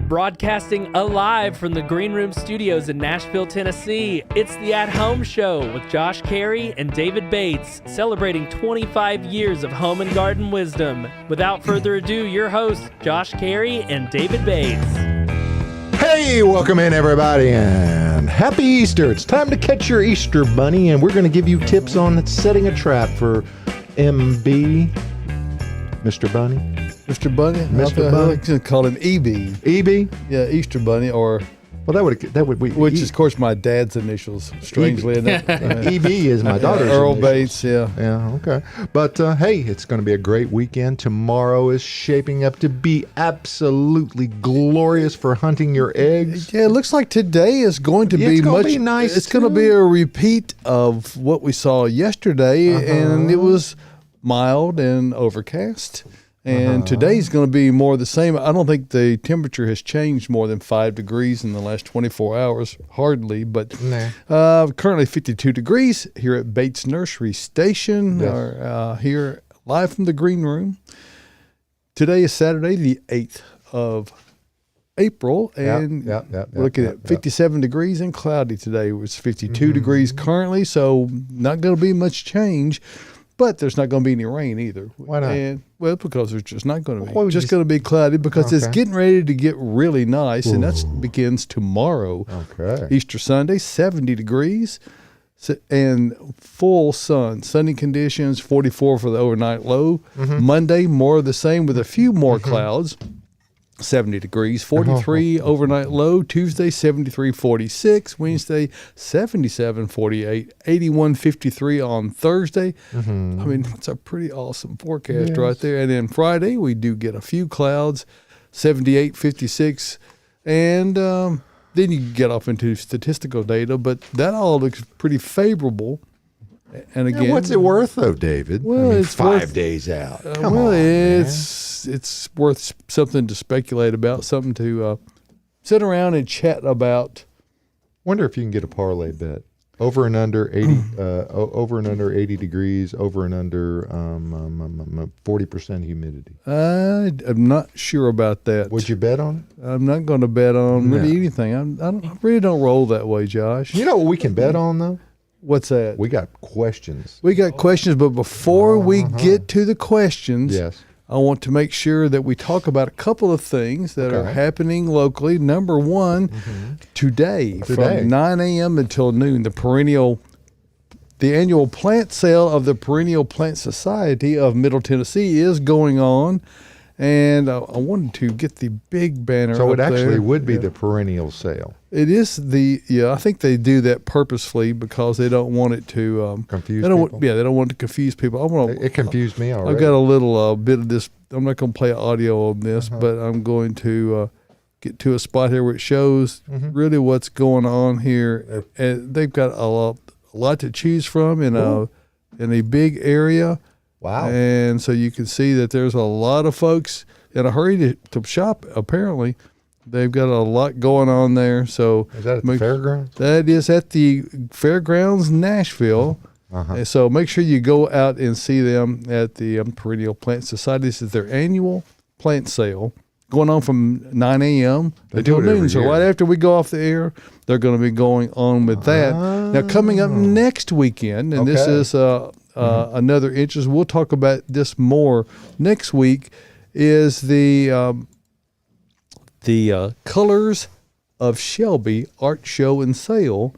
Broadcasting alive from the Green Room Studios in Nashville, Tennessee, it's the At Home Show with Josh Carey and David Bates, celebrating 25 years of home and garden wisdom. Without further ado, your hosts, Josh Carey and David Bates. Hey, welcome in everybody, and happy Easter. It's time to catch your Easter bunny, and we're going to give you tips on setting a trap for MB, Mr. Bunny. Mr. Bunny? Mr. Bunny. I like to call him EB. EB? Yeah, Easter Bunny, or... Well, that would be... Which is, of course, my dad's initials, strangely enough. EB is my daughter's Earl initials. Bates, yeah. Yeah, okay. But, hey, it's going to be a great weekend. Tomorrow is shaping up to be absolutely glorious for hunting your eggs. Yeah, it looks like today is going to be It's gonna much... be nice, It's going to too. be a repeat of what we saw yesterday, and it was mild and overcast. And today's going to be more the same. I don't think the temperature has changed more than 5 degrees in the last 24 hours, hardly. But currently 52 degrees here at Bates Nursery Station, here live from the Green Room. Today is Saturday, the 8th of April, and we're looking at 57 degrees and cloudy today. It was 52 degrees currently, so not going to be much change. But there's not going to be any rain either. Why not? And, well, because there's just not going to be. Why would Just you going to be cloudy because it's getting ready to get really nice, and that begins tomorrow. Okay. Easter Sunday, 70 degrees and full sun. Sunny conditions, 44 for the overnight low. Monday, more of the same with a few more clouds. 70 degrees, 43 overnight low. Tuesday, 73, 46. Wednesday, 77, 48. 81, 53 on Thursday. I mean, it's a pretty awesome forecast right there. And then Friday, we do get a few clouds, 78, 56. And then you get off into statistical data, but that all looks pretty favorable. And again, what's it worth, though, David? Well, it's 5 days out. Come on, it's worth something to speculate about, something to sit around and chat about. Wonder if you can get a parlay bet over and under 80, over and under 80 degrees, over and under 40% humidity. I'm not sure about that. Would you bet on it? I'm not going to bet on really anything. I really don't roll that way, Josh. You know what we can bet on, though? What's that? We got questions. We got questions, but before we get to the questions, Yes. I want to make sure that we talk about a couple of things that are happening locally. Number one, today from 9 a.m. until noon, the annual plant sale of the Perennial Plant Society of Middle Tennessee is going on. And I wanted to get the big banner So it up actually there. would be the perennial sale. It is I think they do that purposefully because they don't want it to Confuse they don't people? they don't want to confuse people. It confused me already. I've got a little bit of this. I'm not going to play audio on this, but I'm going to get to a spot here where it shows really what's going on here. And they've got a lot to choose from in a big area. Wow. And so you can see that there's a lot of folks in a hurry to shop, apparently. They've got a lot going on there. So Is that at the fairgrounds? That is at the Fairgrounds, Nashville. And so make sure you go out and see them at the Perennial Plant Society. This is their annual plant sale going on from 9 a.m. until noon. So right after we go off the air, they're going to be going on with that. Now, coming up next weekend, and this is another interest, we'll talk about this more next week, is the Colors of Shelby art show and sale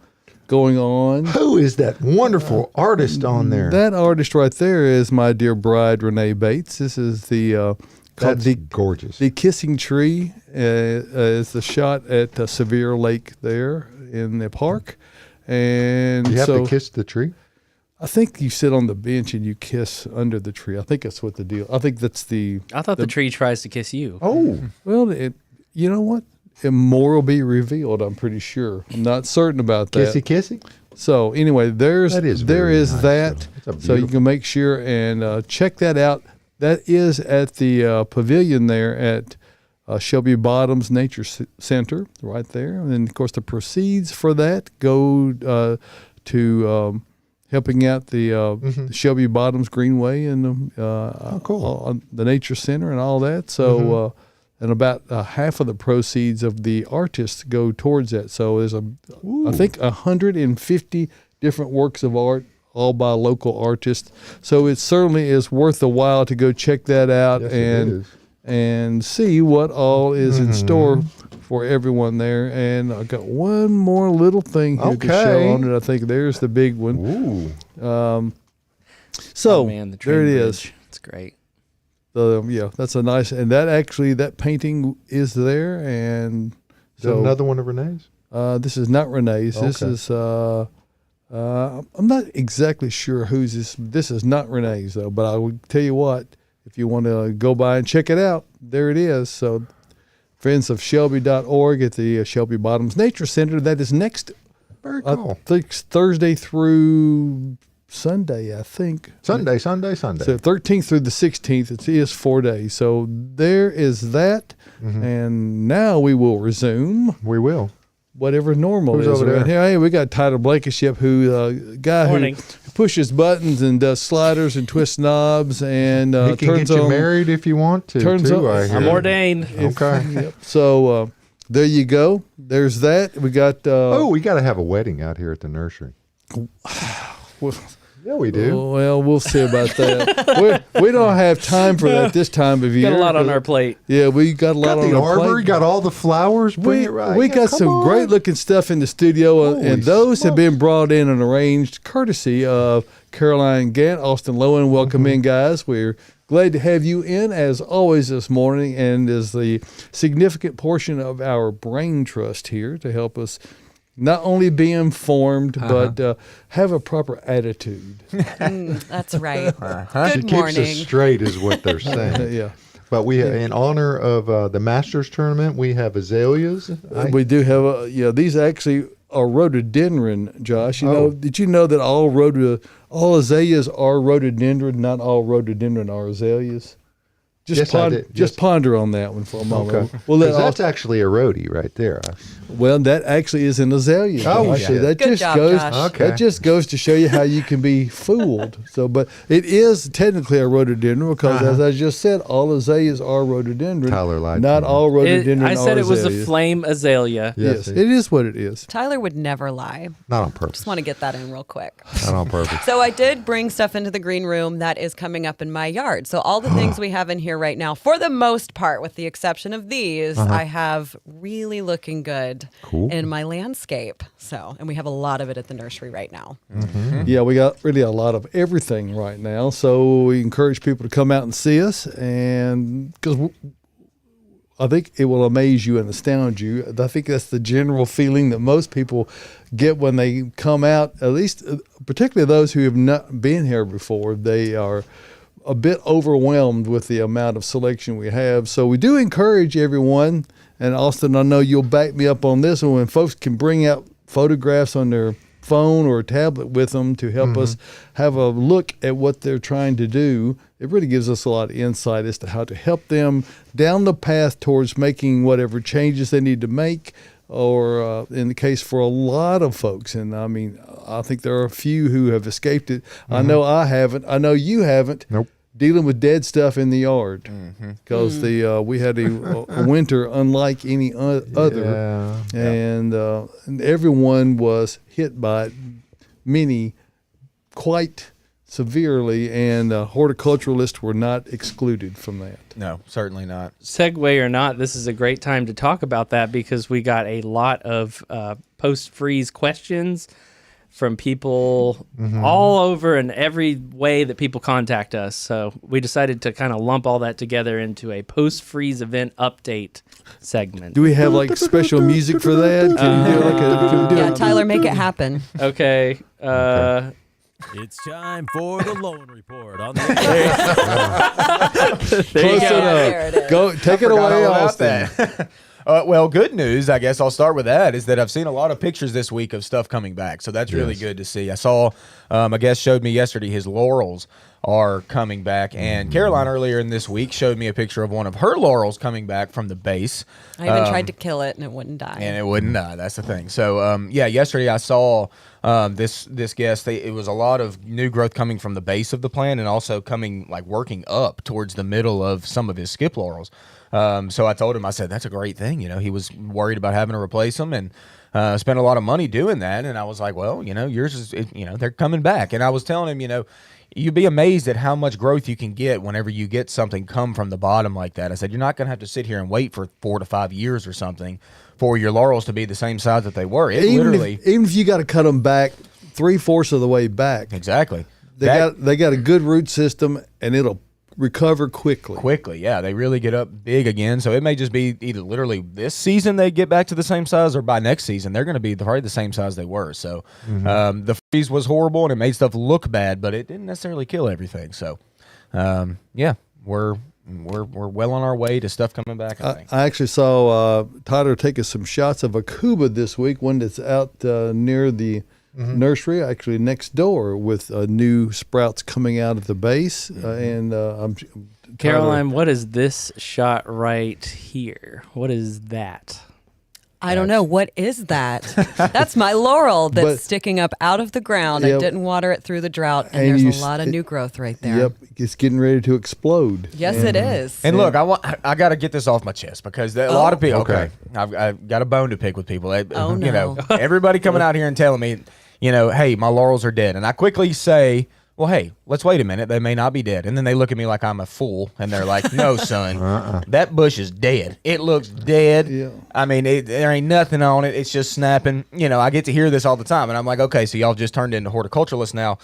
going on. Who is that wonderful artist on there? That artist right there is my dear bride, Renee Bates. This is That's gorgeous. The Kissing Tree is the shot at Sevier Lake there in the park. And you have to kiss the tree? I think you sit on the bench and you kiss under the tree. I think that's what the deal. I think that's I thought the tree tries to kiss you. Oh. Well, you know what? More will be revealed, I'm pretty sure. I'm not certain about that. Kissy? So anyway, there is nice, that. So you can make sure and check that out. That is at the pavilion there at Shelby Bottoms Nature Center right there. And, of course, the proceeds for that go to helping out the Shelby Bottoms Greenway and the Nature Center and all that. So and about half of the proceeds of the artists go towards that. So there's I think 150 different works of art, all by local artists. So it certainly is worth the while to go check that out and see what all is in store for everyone there. And I got one more little thing here to show on it. I think there's the big one. So the there it is. bridge. It's great. That's a nice, and that painting is there. And is that another one of Renee's? This is not Renee's. Okay. This is I'm not exactly sure whose this. This is not Renee's though. But I would tell you what, if you want to go by and check it out, there it is. So, friends of Shelby.org at the Shelby Bottoms Nature Center. That is next. Very cool. Thursday through Sunday, I think. Sunday. So 13th through the 16th, it is 4 days. So there is that. And now we will resume. We will. Whatever normal Who's is over around there? here. Hey, we got Tyler Blankenship, who guy Morning. who pushes buttons and does sliders and twists knobs and He can turns get you on. married if you want to. turns too, on- I hear. I'm ordained. Okay. Yep. So there you go. There's that. We got. We got to have a wedding out here at the nursery. Well, Yeah, we do. well, we'll see about that. We don't have time for that this time of year. Got a lot on our plate. Yeah, we got a lot Got on the our arbor, plate. got all the flowers. Bring it right. We Yeah, got come some on. great looking stuff in the studio, Holy and those have been smokes. brought in and arranged courtesy of Caroline Gant, Austin Lowen. Welcome in, guys. We're glad to have you in as always this morning, and is the significant portion of our brain trust here to help us not only be informed but have a proper attitude. That's right. She Good keeps morning. us straight, is what they're saying. Yeah. But we, in honor of the Masters tournament, we have azaleas. We do have these actually are rhododendron, Josh. Did you know that all azaleas are rhododendron, not all rhododendron are azaleas? Yes, I did. Just Yes. ponder on that one for a moment. Okay. We'll let 'Cause that's actually a rhodie right there. Well, that actually is an azalea. Oh, Josh. So shit. that Good just job, goes. Josh. Okay. That just goes to show you how you can be fooled. So, but it is technically a rhododendron because, as I just said, all azaleas are rhododendron. Tyler lied to Not me. all rhododendron I said are it was a azaleas. flame azalea. Yes, it is what it is. Tyler would never lie. Not on purpose. Just want to get that in real quick. Not on purpose. So I did bring stuff into the green room that is coming up in my yard. So all the things we have in here right now, for the most part, with the exception of these, I have really looking good in my landscape. So, and we have a lot of it at the nursery right now. Yeah, we got really a lot of everything right now. So we encourage people to come out and see us, and because I think it will amaze you and astound you. I think that's the general feeling that most people get when they come out, at least particularly those who have not been here before. They are a bit overwhelmed with the amount of selection we have. So we do encourage everyone, and Austin, I know you'll back me up on this one, when folks can bring out photographs on their phone or tablet with them to help us have a look at what they're trying to do. It really gives us a lot of insight as to how to help them down the path towards making whatever changes they need to make, or in the case for a lot of folks. And I mean, I think there are a few who have escaped it. I know I haven't. I know you haven't. Nope. Dealing with dead stuff in the yard because we had a winter unlike any other, Yeah. and everyone was hit by it, many quite severely, and horticulturalists were not excluded from that. No, certainly not. Segue or not, this is a great time to talk about that because we got a lot of post-freeze questions from people all over and every way that people contact us. So we decided to kind of lump all that together into a post-freeze event update segment. Do we have like special music for that? Can you do can we do Yeah, it? Tyler, make it happen. Okay. It's time for the Loan Report on the There you Close go. enough. There it is. Go take it Forgot away, all about Austin. that. Well, good news, I guess I'll start with that, is that I've seen a lot of pictures this week of stuff coming back. So that's really good to see. I saw, a guest showed me yesterday his laurels are coming back. And Caroline earlier in this week showed me a picture of one of her laurels coming back from the base. I even tried to kill it and it wouldn't die. And it wouldn't die. That's the thing. So, yesterday I saw this guest. It was a lot of new growth coming from the base of the plant and also coming, like, working up towards the middle of some of his skip laurels. So I told him, I said, that's a great thing. He was worried about having to replace them and spent a lot of money doing that. And I was like, well, yours is, they're coming back. And I was telling him, you'd be amazed at how much growth you can get whenever you get something come from the bottom like that. I said, you're not going to have to sit here and wait for 4 to 5 years or something for your laurels to be the same size that they were. Even if you got to cut them back 3/4 of the way back. Exactly. They got a good root system, and it'll recover quickly. Yeah, they really get up big again. So it may just be either literally this season they get back to the same size, or by next season they're going to be probably the same size they were. So the freeze was horrible and it made stuff look bad, but it didn't necessarily kill everything. So yeah, we're well on our way to stuff coming back. I think. I actually saw Tyler taking some shots of a Cuba this week, one that's out near the nursery, actually next door, with new sprouts coming out of the base. And I'm Caroline, what is this shot right here? What is that? I don't know. What is that? That's my laurel that's sticking up out of the ground. I didn't water it through the drought, and there's a lot of new growth right there. Yep, it's getting ready to explode. Yes, it is. And look, I got to get this off my chest because a lot of people. Okay, I've got a bone to pick with people. Everybody coming out here and telling me, hey, my laurels are dead, and I quickly say, well, hey, let's wait a minute. They may not be dead. And then they look at me like I'm a fool, and they're like, no, son, that bush is dead. It looks dead. Yeah. I mean, there ain't nothing on it. It's just snapping. I get to hear this all the time, and I'm like, okay, so y'all just turned into horticulturalists now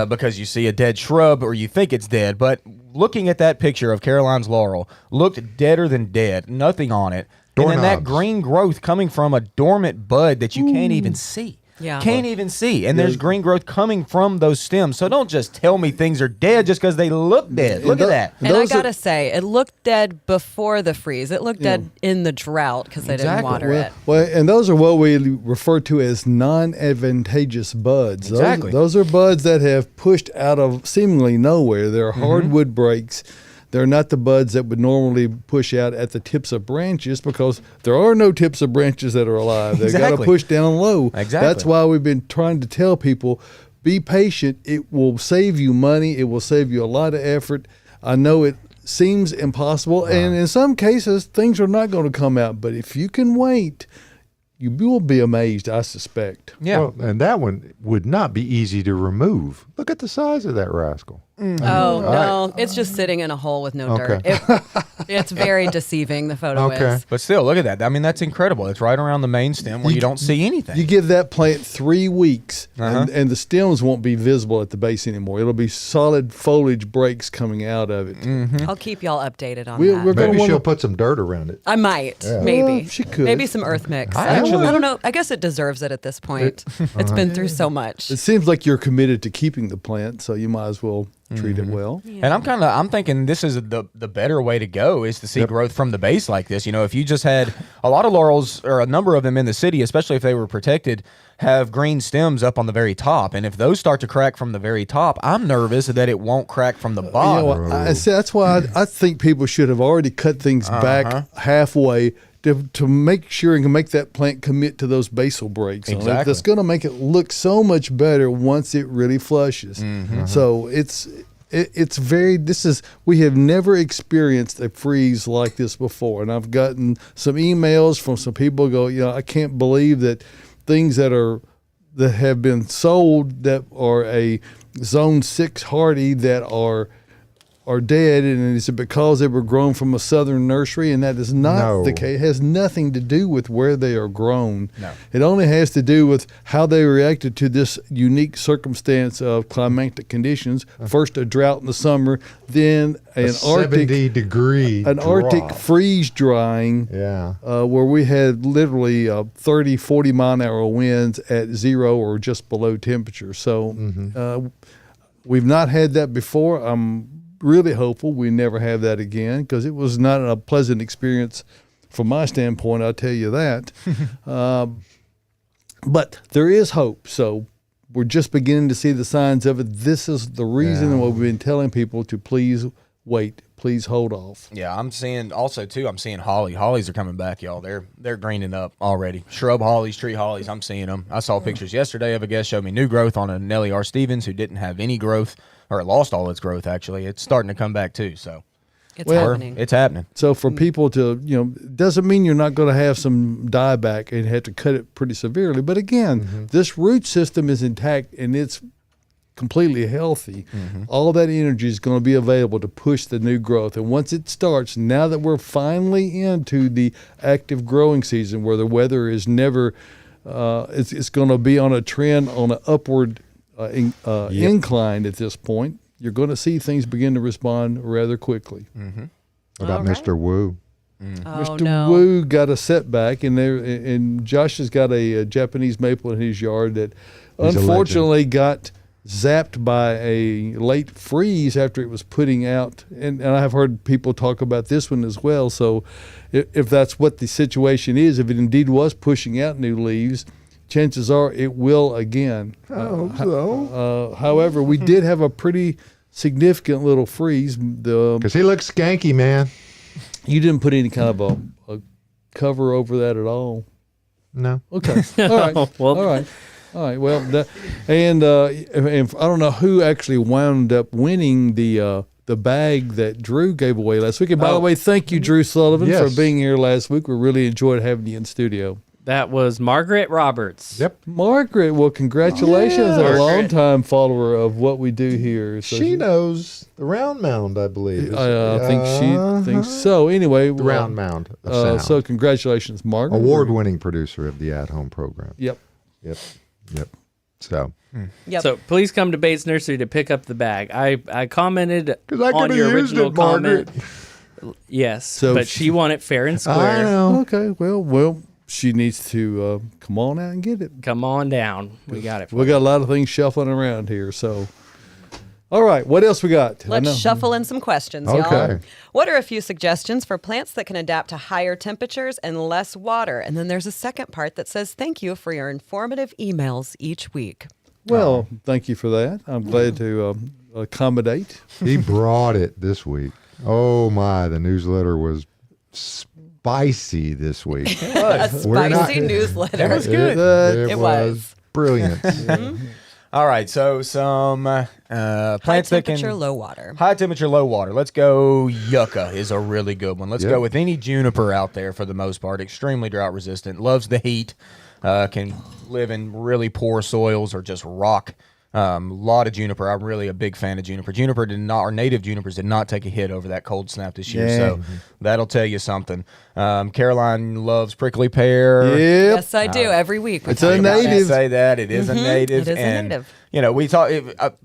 because you see a dead shrub or you think it's dead. But looking at that picture of Caroline's laurel, looked deader than dead, nothing on it. And then that green growth coming from a dormant bud that you can't even see. Yeah. Can't even see. And there's green growth coming from those stems. So don't just tell me things are dead just because they look dead. Look at that. And I got to say, it looked dead before the freeze. It looked dead in the drought because they didn't water it. Well, and those are what we refer to as non-advantageous buds. Exactly. Those are buds that have pushed out of seemingly nowhere. They're hardwood breaks. They're not the buds that would normally push out at the tips of branches because there are no tips of branches that are alive. They've got to push down low. Exactly. That's why we've been trying to tell people, be patient. It will save you money. It will save you a lot of effort. I know it seems impossible, and in some cases, things are not going to come out. But if you can wait, you will be amazed, I suspect. Yeah. Well, and that one would not be easy to remove. Look at the size of that rascal. No, it's just sitting in a hole with no dirt. It's very deceiving, the photo is. But still, look at that. I mean, that's incredible. It's right around the main stem where you don't see anything. You give that plant 3 weeks, and the stems won't be visible at the base anymore. It'll be solid foliage breaks coming out of it. I'll keep y'all updated on that. Maybe she'll put some dirt around it. I might, maybe. She could. Maybe some EarthMix. I don't know. I guess it deserves it at this point. It's been through so much. It seems like you're committed to keeping the plant, so you might as well treat it well. Yeah. And I'm thinking this is the better way to go is to see growth from the base like this. If you just had a lot of laurels, or a number of them in the city, especially if they were protected, have green stems up on the very top. And if those start to crack from the very top, I'm nervous that it won't crack from the bottom. I see, that's why I think people should have already cut things back halfway to make sure and make that plant commit to those basal breaks. Exactly. That's going to make it look so much better once it really flushes. So we have never experienced a freeze like this before. And I've gotten some emails from some people go, I can't believe that things that have been sold that are a zone 6 hardy that are dead, and is it because they were grown from a southern nursery? And that is not the case. It has nothing to do with where they are grown. No. It only has to do with how they reacted to this unique circumstance of climatic conditions. First a drought in the summer, then an Arctic 70-degree Arctic freeze drying, where we had literally 30, 40-mile-an-hour winds at 0 or just below temperature. So we've not had that before. I'm really hopeful we never have that again, because it was not a pleasant experience from my standpoint, I'll tell you that. But there is hope. So we're just beginning to see the signs of it. This is the reason why we've been telling people to please wait, please hold off. Yeah, I'm seeing holly. Hollies are coming back, y'all. They're greening up already. Shrub hollies, tree hollies, I'm seeing them. I saw pictures yesterday of a guest showed me new growth on a Nellie R. Stevens who didn't have any growth, or lost all its growth, actually. It's starting to come back, too, so. It's happening. It's happening. So for people to, doesn't mean you're not going to have some dieback and have to cut it pretty severely. But again, this root system is intact and it's completely healthy. All that energy is going to be available to push the new growth. And once it starts, now that we're finally into the active growing season where the weather is never, it's going to be on a trend on an upward incline at this point, you're going to see things begin to respond rather quickly. What about Mr. Wu? Oh, Mr. no. Wu got a setback, and Josh has got a Japanese maple in his yard that He's a unfortunately got zapped by a late freeze after it was putting out. And I have heard people talk about this one as well. So if that's what the situation is, if it indeed was pushing out new leaves, chances are it will again. I hope so. However, we did have a pretty significant little freeze. Because he looks skanky, man. You didn't put any kind of a cover over that at all. No. Okay. All right. Well, All right. All right. Well, and I don't know who actually wound up winning the bag that Drew gave away last week. And by the way, thank you, Drew Sullivan, Yes. for being here last week. We really enjoyed having you in studio. that was Margaret Roberts. Yep. Margaret, well, congratulations, Yeah. a longtime follower of what we do here. So She knows the round mound, I believe. I think she thinks so. Anyway, The round mound of sound. so congratulations, Margaret. Award-winning producer of the at-home program. Yep. Yep. So, Yep. So please come to Bates Nursery to pick up the bag. I commented 'cause I on could your have used original it, Margaret. comment. Yes, So but she won it fair and I square. know. Okay. Well, she needs to come on out and get it. Come on down. We got it. For We got a lot of things shuffling around here. So, all right, what else we got? I know. Let's shuffle in some questions, Okay. y'all. What are a few suggestions for plants that can adapt to higher temperatures and less water? And then there's a second part that says, thank you for your informative emails each week. Well, thank you for that. I'm glad to accommodate. He brought it this week. Oh, my. The newsletter was spicy this week. A We're not- spicy newsletter. It was good. It It was was. brilliant. All right, so some High plants that temperature, can low water. high temperature, low water. Let's go. Yucca is a really good one. Let's Yeah. go with any juniper out there for the most part. Extremely drought resistant. Loves the heat. Can live in really poor soils or just rock. A lot of juniper. I'm really a big fan of juniper. Juniper did not, our native junipers did not take a hit over that cold snap this year. Yeah. So that'll tell you something. Caroline loves prickly pear. Yep. Yes, I do. Every week. we It's talk a about native. it. Say that it is a native. It is a and, native. You know, we talk.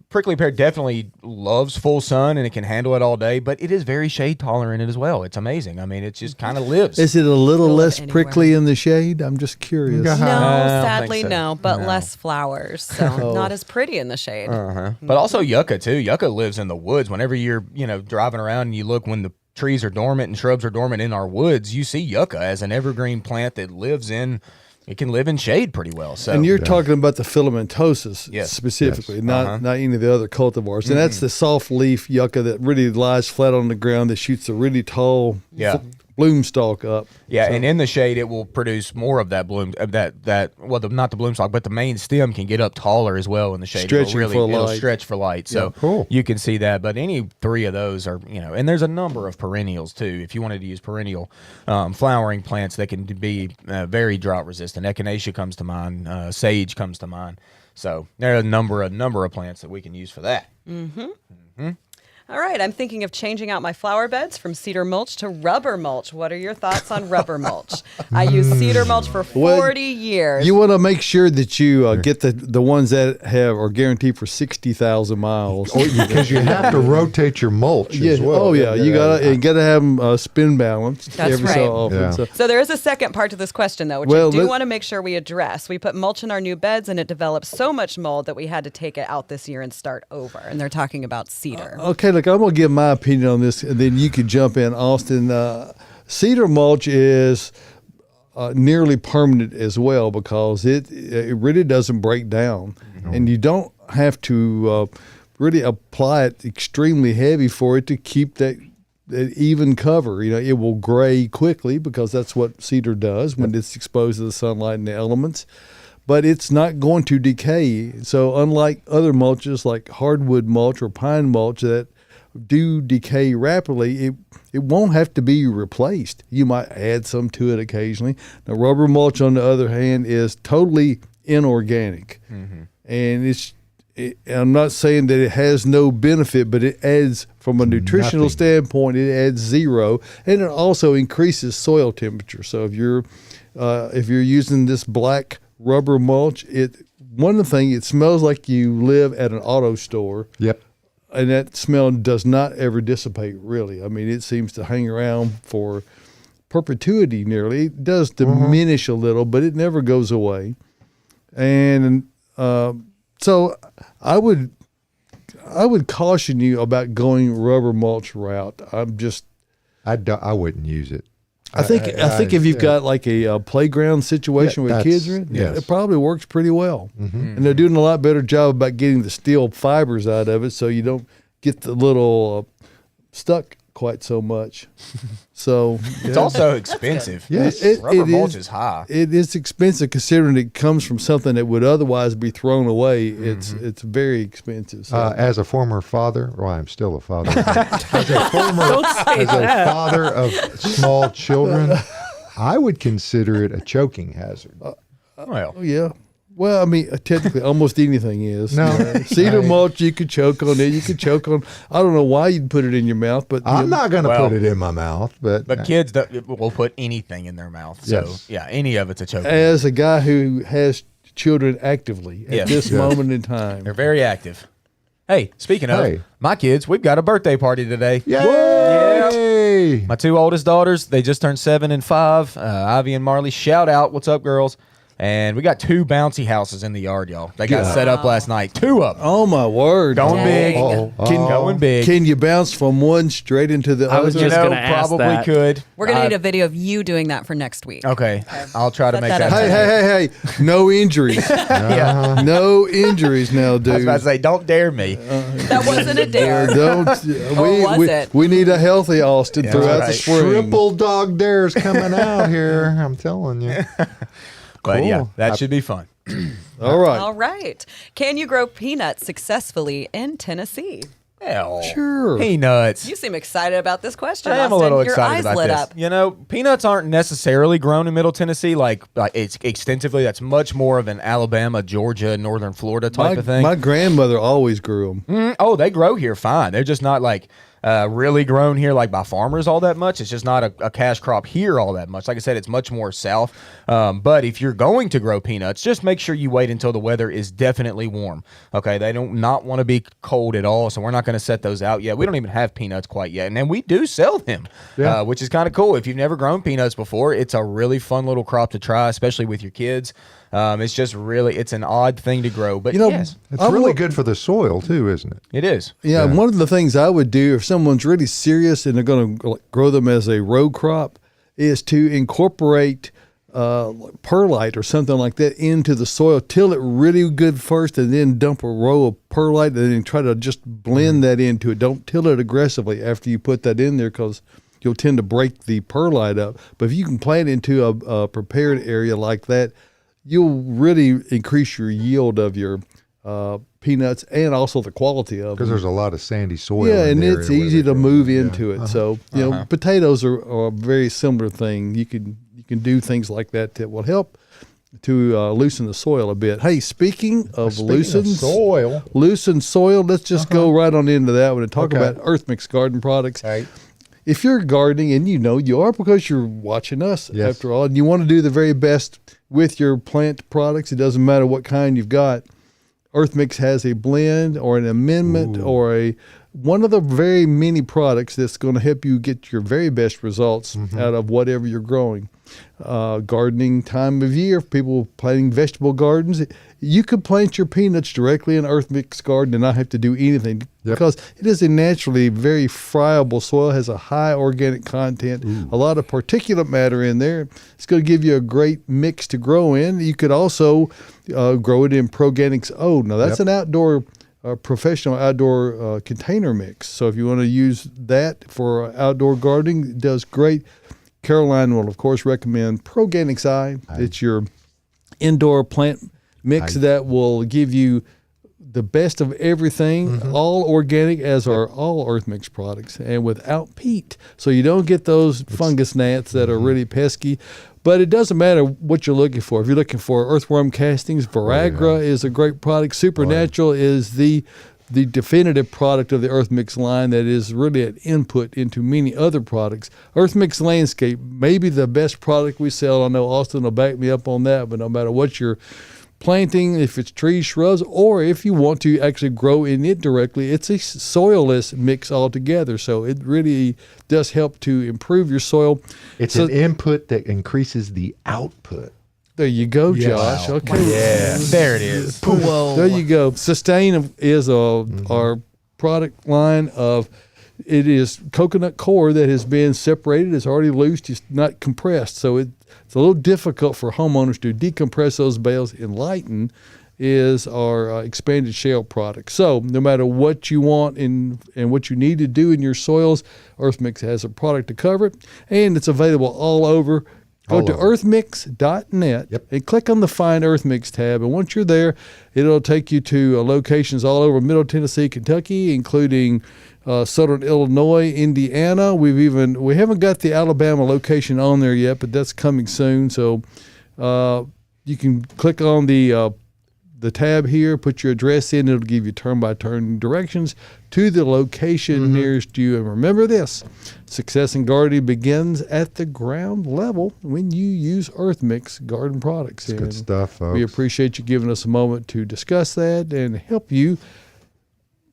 Prickly pear definitely loves full sun and it can handle it all day, but it is very shade tolerant as well. It's amazing. I mean, it just kind of lives. Is it a little Go less anywhere. prickly in the shade? I'm just curious. Yeah. No, I don't sadly, think so. no, but No. less flowers. So not as pretty in the shade. But also yucca too. Yucca lives in the woods. Whenever you're, driving around and you look when the trees are dormant and shrubs are dormant in our woods, you see yucca as an evergreen plant that lives in. It can live in shade pretty well. So And you're talking about the filamentosus Yes. specifically, Yes. not any of the other cultivars. And that's the soft leaf yucca that really lies flat on the ground that shoots a really tall Yeah. bloom stalk up. yeah, and in the shade, it will produce more of that bloom. Not the bloom stalk, but the main stem can get up taller as well in the shade. Stretching for it'll light. stretch for light. So cool. you can see that. But any three of those are, and there's a number of perennials too. If you wanted to use perennial flowering plants that can be very drought resistant, echinacea comes to mind, sage comes to mind. So there are a number of plants that we can use for that. All right, I'm thinking of changing out my flower beds from cedar mulch to rubber mulch. What are your thoughts on rubber mulch? I use cedar mulch for 40 years. You want to make sure that you get the ones that are guaranteed for 60,000 miles. Because you have to rotate your mulch Yeah. as well. Oh yeah, you gotta have them spin balanced That's every right. so often. Yeah. So, there is a second part to this question, though, which Well, I do let- want to make sure we address. We put mulch in our new beds, and it developed so much mold that we had to take it out this year and start over. And they're talking about cedar. okay, look, I'm gonna give my opinion on this, and then you could jump in, Austin. Cedar mulch is nearly permanent as well because it really doesn't break down, and you don't have to really apply it extremely heavy for it to keep that even cover. It will gray quickly because that's what cedar does when it's exposed to the sunlight and the elements. But it's not going to decay. So unlike other mulches like hardwood mulch or pine mulch that do decay rapidly, it won't have to be replaced. You might add some to it occasionally. Now, rubber mulch, on the other hand, is totally inorganic. And I'm not saying that it has no benefit, but it adds, from a nutritional standpoint, it adds zero, and it also increases soil temperature. So if you're using this black rubber mulch, one of the things, it smells like you live at an auto store. Yep. And that smell does not ever dissipate, really. I mean, it seems to hang around for perpetuity nearly. It does diminish a little, but it never goes away. And so I would caution you about going rubber mulch route. I wouldn't use it. I think if you've got like a playground situation where kids are in, it probably works pretty well. And they're doing a lot better job about getting the steel fibers out of it, so you don't get the little stuck quite so much. So it's also expensive. Yes. Rubber mulch is high. It is expensive considering it comes from something that would otherwise be thrown away. It's very expensive. So. As a former father, well, I'm still a father. As a father of small children, I would consider it a choking hazard. Well, Yeah. Well, I mean, technically, almost anything is. No. Cedar mulch, you could choke on it. You could choke on. I don't know why you'd put it in your mouth, but I'm not going to put it in my mouth, but kids will put anything in their mouth. So Yes. yeah, any of it's a choke. as a guy who has children actively at Yes. this moment in time, They're very active. Hey, speaking of Hey. my kids, we've got a birthday party today. yay! My two oldest daughters, they just turned 7 and 5. Ivy and Marley, shout out. What's up, girls? And we got 2 bouncy houses in the yard, y'all. They got set up last night. 2 of them. oh my word, Going big. Going big. Can you bounce from one straight into the I was other? just gonna ask probably that. could. We're going to need a video of you doing that for next week. Okay. I'll try to Set make that that. up. Hey, no injuries. Yeah. No injuries now, dude. I was about to say, don't dare me. That wasn't a dare. Don't. Or was it? We need a healthy Austin throughout right. the spring. Triple dog dares coming out here. I'm telling you. But yeah, Cool. that should be fun. All right. All right. Can you grow peanuts successfully in Tennessee? Hell. Sure. Peanuts. You seem excited about this question. I am a Austin. little Your excited eyes about lit this. up. You know, peanuts aren't necessarily grown in Middle Tennessee like it's extensively. That's much more of an Alabama, Georgia, Northern Florida type of thing. My grandmother always grew them. Oh, they grow here fine. They're just not like really grown here like by farmers all that much. It's just not a cash crop here all that much. Like I said, it's much more south. But if you're going to grow peanuts, just make sure you wait until the weather is definitely warm. Okay, they don't not want to be cold at all, so we're not going to set those out yet. We don't even have peanuts quite yet, and then we do sell them, which is kind of cool. If you've never grown peanuts before, it's a really fun little crop to try, especially with your kids. It's just really, it's an odd thing to grow, but yes, It's really good for the soil too, isn't it? it is. Yeah, one of the things I would do if someone's really serious and they're going to grow them as a row crop is to incorporate like perlite or something like that into the soil, till it really good first, and then dump a row of perlite and then try to just blend that into it. Don't till it aggressively after you put that in there, because you'll tend to break the perlite up. But if you can plant into a prepared area like that, you'll really increase your yield of your peanuts and also the quality of them. Because there's a lot of sandy soil. Yeah, in and the it's area where easy they to grow. move Yeah. into it. So you know, potatoes are a very similar thing. You can do things like that will help to loosen the soil a bit. Hey, speaking of loosened soil, loosened soil, let's just go right on into that one and talk about EarthMix garden products. Right. If you're gardening, and you know you are because you're watching us Yes. after all, and you want to do the very best with your plant products, it doesn't matter what kind you've got. EarthMix has a blend or an amendment or one of the very many products that's going to help you get your very best results out of whatever you're growing. Gardening time of year, people planting vegetable gardens, you could plant your peanuts directly in EarthMix garden and not have to do anything because it is a naturally very friable soil, has a high organic content, a lot of particulate matter in there. It's going to give you a great mix to grow in. You could also grow it in Proganics O. Now that's an outdoor professional outdoor container mix. So if you want to use that for outdoor gardening, it does great. Caroline will, of course, recommend Proganics I. It's your indoor plant mix that will give you the best of everything, all organic, as are all EarthMix products, and without peat. So you don't get those fungus gnats that are really pesky. But it doesn't matter what you're looking for. If you're looking for earthworm castings, Viragra is a great product. Supernatural is the definitive product of the EarthMix line that is really an input into many other products. EarthMix Landscape may be the best product we sell. I know Austin will back me up on that, but no matter what you're planting, if it's trees, shrubs, or if you want to actually grow in it directly, it's a soilless mix altogether. So it really does help to improve your soil. It's an input that increases the output. There you go, Josh. Wow. Okay. Yeah, there it is. Whoa. There you go. Sustain is our product line of, it is coconut core that has been separated. It's already loosed. It's not compressed. So it's a little difficult for homeowners to decompress those bales. Enlighten is our expanded shell product. So no matter what you want and what you need to do in your soils, EarthMix has a product to cover it. And it's available all over. Go to earthmix.net and click on the Find EarthMix tab. And once you're there, it'll take you to locations all over Middle Tennessee, Kentucky, including Southern Illinois, Indiana. We haven't got the Alabama location on there yet, but that's coming soon. So you can click on the tab here, put your address in. It'll give you turn-by-turn directions to the location nearest you. And remember this, success in gardening begins at the ground level when you use EarthMix garden products. It's good stuff, folks. We appreciate you giving us a moment to discuss that and help you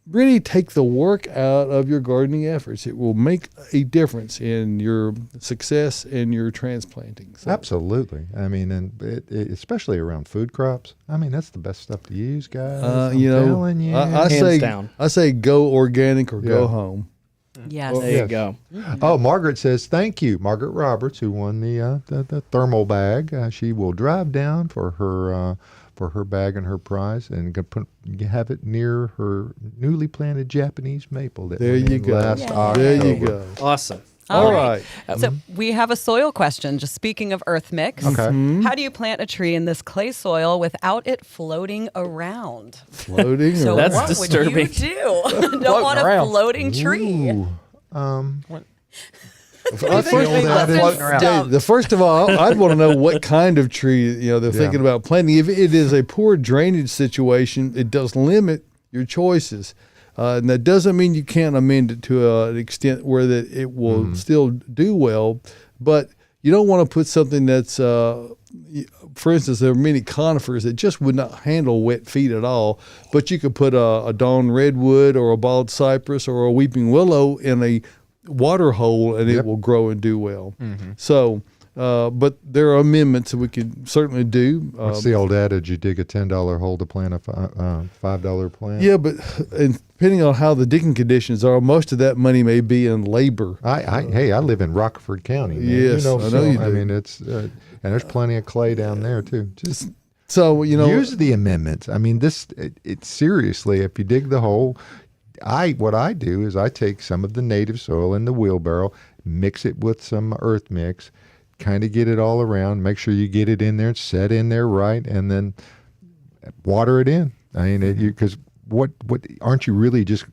really take the work out of your gardening efforts. It will make a difference in your success in your transplanting. So. Absolutely. I mean, and especially around food crops. I mean, that's the best stuff to use, guys. Telling you. I say go organic or go home. Yes. There you go. Oh, Margaret says thank you. Margaret Roberts, who won the thermal bag. She will drive down for her bag and her prize, and have it near her newly planted Japanese maple. There you go. October. There you go. Awesome. All right. So we have a soil question. Just speaking of EarthMix, how do you plant a tree in this clay soil without it floating around? Floating? So That's what disturbing. would you do? Don't want a floating tree. Ooh. First of all, I'd want to know what kind of tree they're thinking about planting. If it is a poor drainage situation, it does limit your choices. And that doesn't mean you can't amend it to an extent where that it will still do well. But you don't want to put something that's, for instance, there are many conifers that just would not handle wet feet at all. But you could put a dawn redwood or a bald cypress or a weeping willow in a water hole, and it will grow and do well. So, but there are amendments that we can certainly do. What's the old adage? You dig a $10 hole to plant a $5 plant. Yeah, but depending on how the digging conditions are, most of that money may be in labor. I live in Rockford County. Man. Yes, I know you do. I mean, it's and there's plenty of clay down there too. Just so use the amendments. I mean, it's seriously. If you dig the hole. What I do is I take some of the native soil in the wheelbarrow, mix it with some EarthMix, kind of get it all around, make sure you get it in there, set in there right, and then water it in. I mean, because what aren't you really just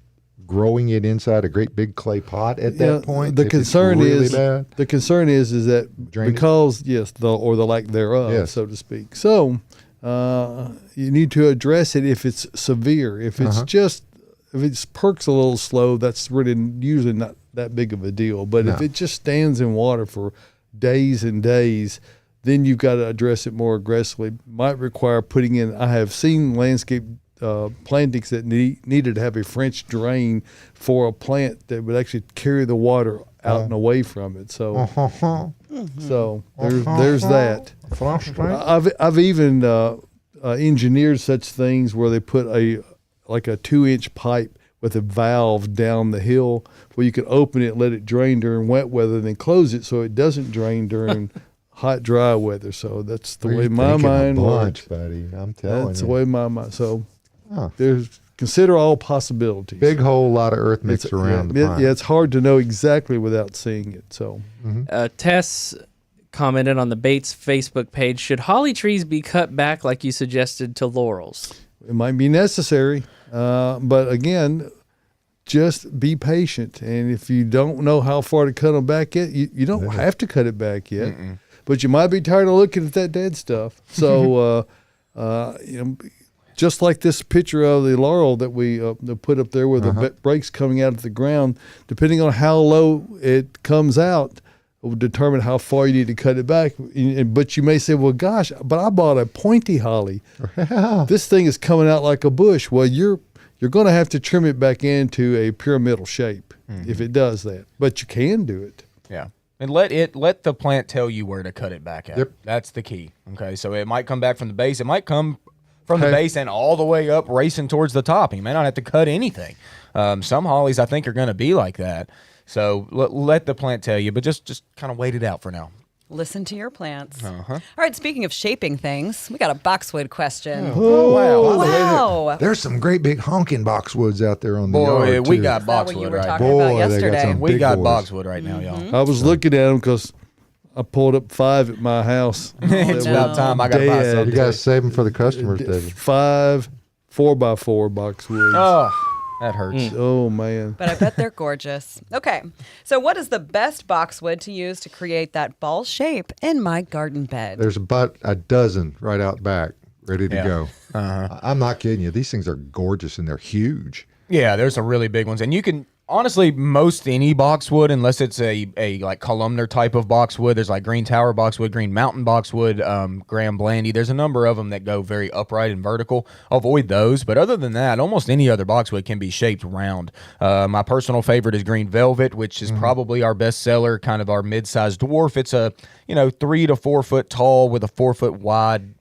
growing it inside a great big clay pot at that point? The concern is that Drainage? because the lack thereof, so to speak. So you need to address it if it's severe. If it's if it perks a little slow, that's really usually not that big of a deal. But if it just stands in water for days and days, then you've got to address it more aggressively. Might require putting in. I have seen landscape plantings that needed to have a French drain for a plant that would actually carry the water out and away from it. So, so there's that. I've even engineered such things where they put a 2-inch pipe with a valve down the hill where you can open it, let it drain during wet weather, and then close it so it doesn't drain during hot, dry weather. So that's the way my mind works, buddy. I'm telling you. That's the way my mind. So consider all possibilities. Big whole lot of EarthMix around the pond. Yeah, it's hard to know exactly without seeing it. So Tess commented on the Bates Facebook page, should holly trees be cut back like you suggested to laurels? it might be necessary. But again, just be patient. And if you don't know how far to cut them back yet, you don't have to cut it back yet. But you might be tired of looking at that dead stuff. So, just like this picture of the laurel that we put up there with the breaks coming out of the ground, depending on how low it comes out, will determine how far you need to cut it back. But you may say, well, gosh, but I bought a pointy holly. This thing is coming out like a bush. Well, you're going to have to trim it back into a pyramidal shape if it does that. But you can do it. Yeah. And let the plant tell you where to cut it back at. Yep. That's the key. Okay. So it might come back from the base. It might come from the base and all the way up racing towards the top. You may not have to cut anything. Some hollies I think are going to be like that. So let the plant tell you, but just kind of wait it out for now. Listen to your plants. All right, speaking of shaping things, we got a boxwood question. Oh, wow. There's some great big honking boxwoods out there on the yard, we too. got Is that what you boxwood were right talking now. about Boy, they got yesterday? some We big got boys. boxwood right now, y'all. I was looking at them because I pulled up 5 at my house. It's about time I got to buy Dead. something. You got to save them for the customers, David. 5 4x4 boxwoods. Oh, that hurts. Oh, man. But I bet they're gorgeous. Okay, so what is the best boxwood to use to create that ball shape in my garden bed? There's about a dozen right out back, ready to go. I'm not kidding you. These things are gorgeous and they're huge. Yeah, there's some really big ones, and you can honestly most any boxwood, unless it's a like columnar type of boxwood. There's like Green Tower boxwood, Green Mountain boxwood, Graham Blandy. There's a number of them that go very upright and vertical. Avoid those, but other than that, almost any other boxwood can be shaped round. My personal favorite is Green Velvet, which is probably our best seller, kind of our mid-sized dwarf. It's a 3 to 4 foot tall with a 4 foot wide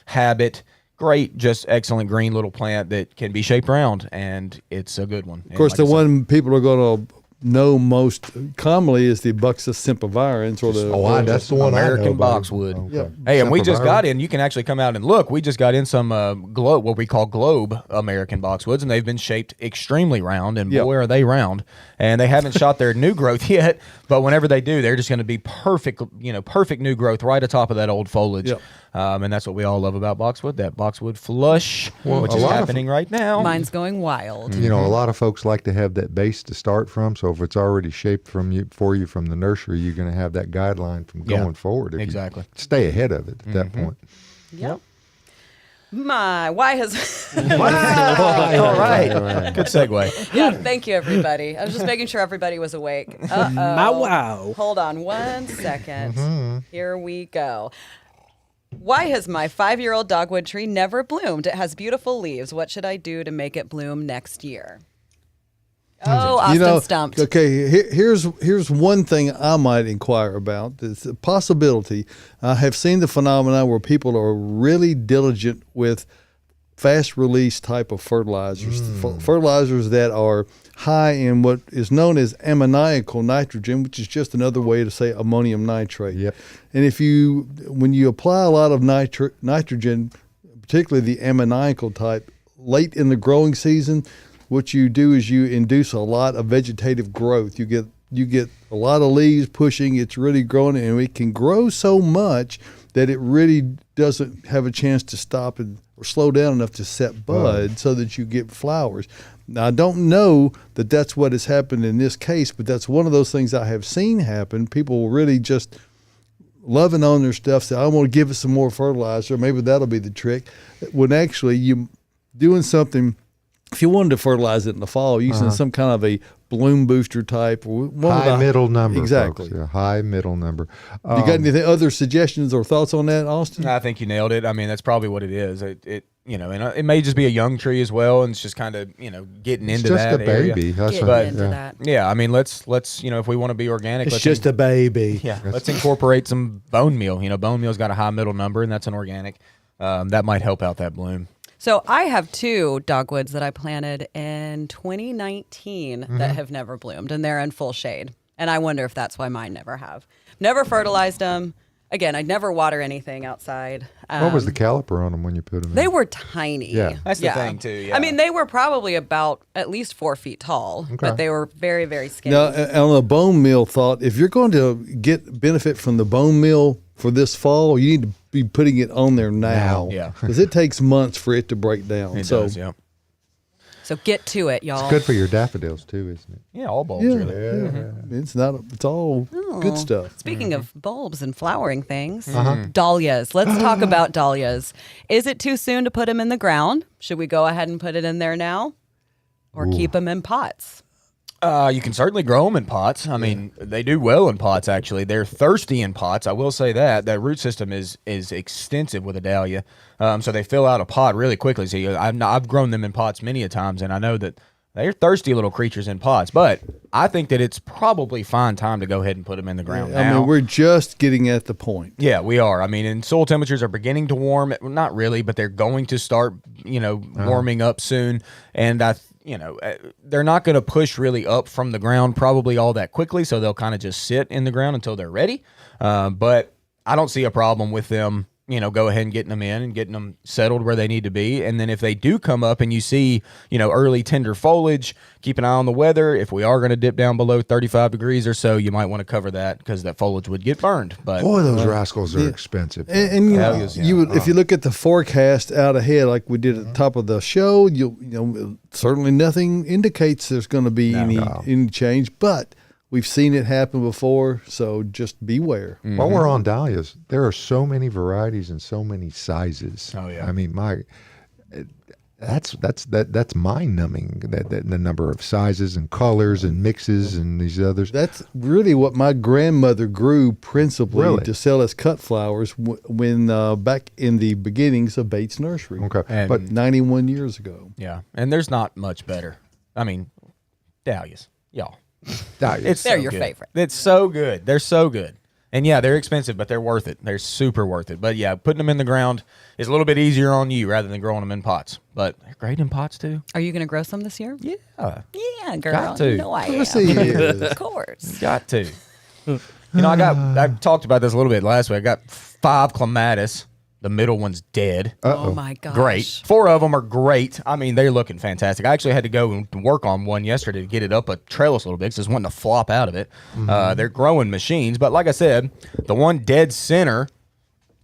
habit. Great, just excellent green little plant that can be shaped round, and it's a good one. Of course, the one people are going to know most commonly is the Buxus sempervirens, or the That's the one American I know, buddy. boxwood. Okay. Yep. Hey, and we just Sempervirens. got in. You can actually come out and look. We just got in some globe, what we call globe American boxwoods, and they've been shaped extremely round. And boy, are they round! And they haven't shot their new growth yet, but whenever they do, they're just going to be perfect. Perfect new growth right atop of that old foliage. Yep. And that's what we all love about boxwood. That boxwood flush, which a is lot of- happening right now. Mine's going wild. A lot of folks like to have that base to start from. So if it's already shaped for you from the nursery, you're going to have that guideline from going forward. If exactly. you stay ahead of it at that point. Yep. Why has All right. Good segue. Yeah, thank you everybody. I was just making sure everybody was awake. Wow. Hold on one second. Here we go. Why has my 5-year-old dogwood tree never bloomed? It has beautiful leaves. What should I do to make it bloom next year? Oh, Austin stumped. Okay, here's one thing I might inquire about. It's a possibility. I have seen the phenomenon where people are really diligent with fast release type of fertilizers, fertilizers that are high in what is known as ammoniacal nitrogen, which is just another way to say ammonium nitrate. Yep. And when you apply a lot of nitrogen, particularly the ammoniacal type, late in the growing season, what you do is you induce a lot of vegetative growth. You get a lot of leaves pushing. It's really growing, and it can grow so much that it really doesn't have a chance to stop or slow down enough to set bud so that you get flowers. Now, I don't know that that's what has happened in this case, but that's one of those things I have seen happen. People really just loving on their stuff, say, I want to give it some more fertilizer. Maybe that'll be the trick. When actually you doing something, if you wanted to fertilize it in the fall, using some kind of a bloom booster type. Or High middle number. Exactly. Folks. Yeah, high middle number. You got anything, other suggestions or thoughts on that, Austin? I think you nailed it. I mean, that's probably what it is. And it may just be a young tree as well, and it's just kind of getting into Just that a baby. area. That's Getting right. into that. Yeah, I mean, let's if we want to be organic, It's let's just a baby. let's incorporate some bone meal. Bone meal's got a high middle number, and that's an organic. That might help out that bloom. So I have 2 dogwoods that I planted in 2019 that have never bloomed, and they're in full shade. And I wonder if that's why mine never have. Never fertilized them. Again, I'd never water anything outside. What was the caliper on them when you put them in? They were tiny. Yeah. That's the thing, too, yeah. I mean, they were probably about at least 4 feet tall, but they were very, very skinny. Now, on the bone meal thought, if you're going to get benefit from the bone meal for this fall, you need to be putting it on there now. Yeah. Because it takes months for it to break down. It so, does, yeah. So get to it, y'all. It's good for your daffodils too, isn't it? Yeah, all bulbs, Yeah, really. yeah. It's all good stuff. Speaking of bulbs and flowering things, Uh-huh. dahlias. Let's talk about dahlias. Is it too soon to put them in the ground? Should we go ahead and put it in there now? Or keep them in pots? You can certainly grow them in pots. I mean, they do well in pots, actually. They're thirsty in pots. I will say that. That root system is extensive with a dahlia. So they fill out a pot really quickly. So I've grown them in pots many a times, and I know that they're thirsty little creatures in pots. But I think that it's probably fine time to go ahead and put them in the ground now. I mean, we're just getting at the point. Yeah, we are. I mean, and soil temperatures are beginning to warm. Well, not really, but they're going to start, warming up soon. And they're not going to push really up from the ground probably all that quickly. So they'll kind of just sit in the ground until they're ready. But I don't see a problem with them, go ahead and getting them in and getting them settled where they need to be. And then if they do come up and you see, early tender foliage, keep an eye on the weather. If we are going to dip down below 35 degrees or so, you might want to cover that because that foliage would get burned. But Boy, those rascals are expensive. And Dahlias, yeah. you would, if you look at the forecast out ahead, like we did at the top of the show, certainly nothing indicates there's going to be any change, but we've seen it happen before, so just beware. While we're on dahlias, there are so many varieties and so many sizes. Oh, yeah. I mean, that's mind numbing. That the number of sizes and colors and mixes and these others. That's really what my grandmother grew principally Really? to sell as cut flowers when back in the beginnings of Bates Nursery. Okay, And- but 91 years ago. yeah, and there's not much better. I mean, dahlias, y'all. dahlias. They're so your good. favorite. It's so good. They're so good. And yeah, they're expensive, but they're worth it. They're super worth it. But yeah, putting them in the ground is a little bit easier on you rather than growing them in pots. But they're great in pots too. Are you going to grow some this year? Yeah, Yeah, girl. Got to. You know I Of course am. he is. Of course. got to. I talked about this a little bit last week. I got 5 clematis. The middle one's dead. Oh my gosh. Great. 4 of them are great. I mean, they're looking fantastic. I actually had to go and work on one yesterday to get it up a trellis a little bit because it's wanting to flop out of it. They're growing machines. But like I said, the one dead center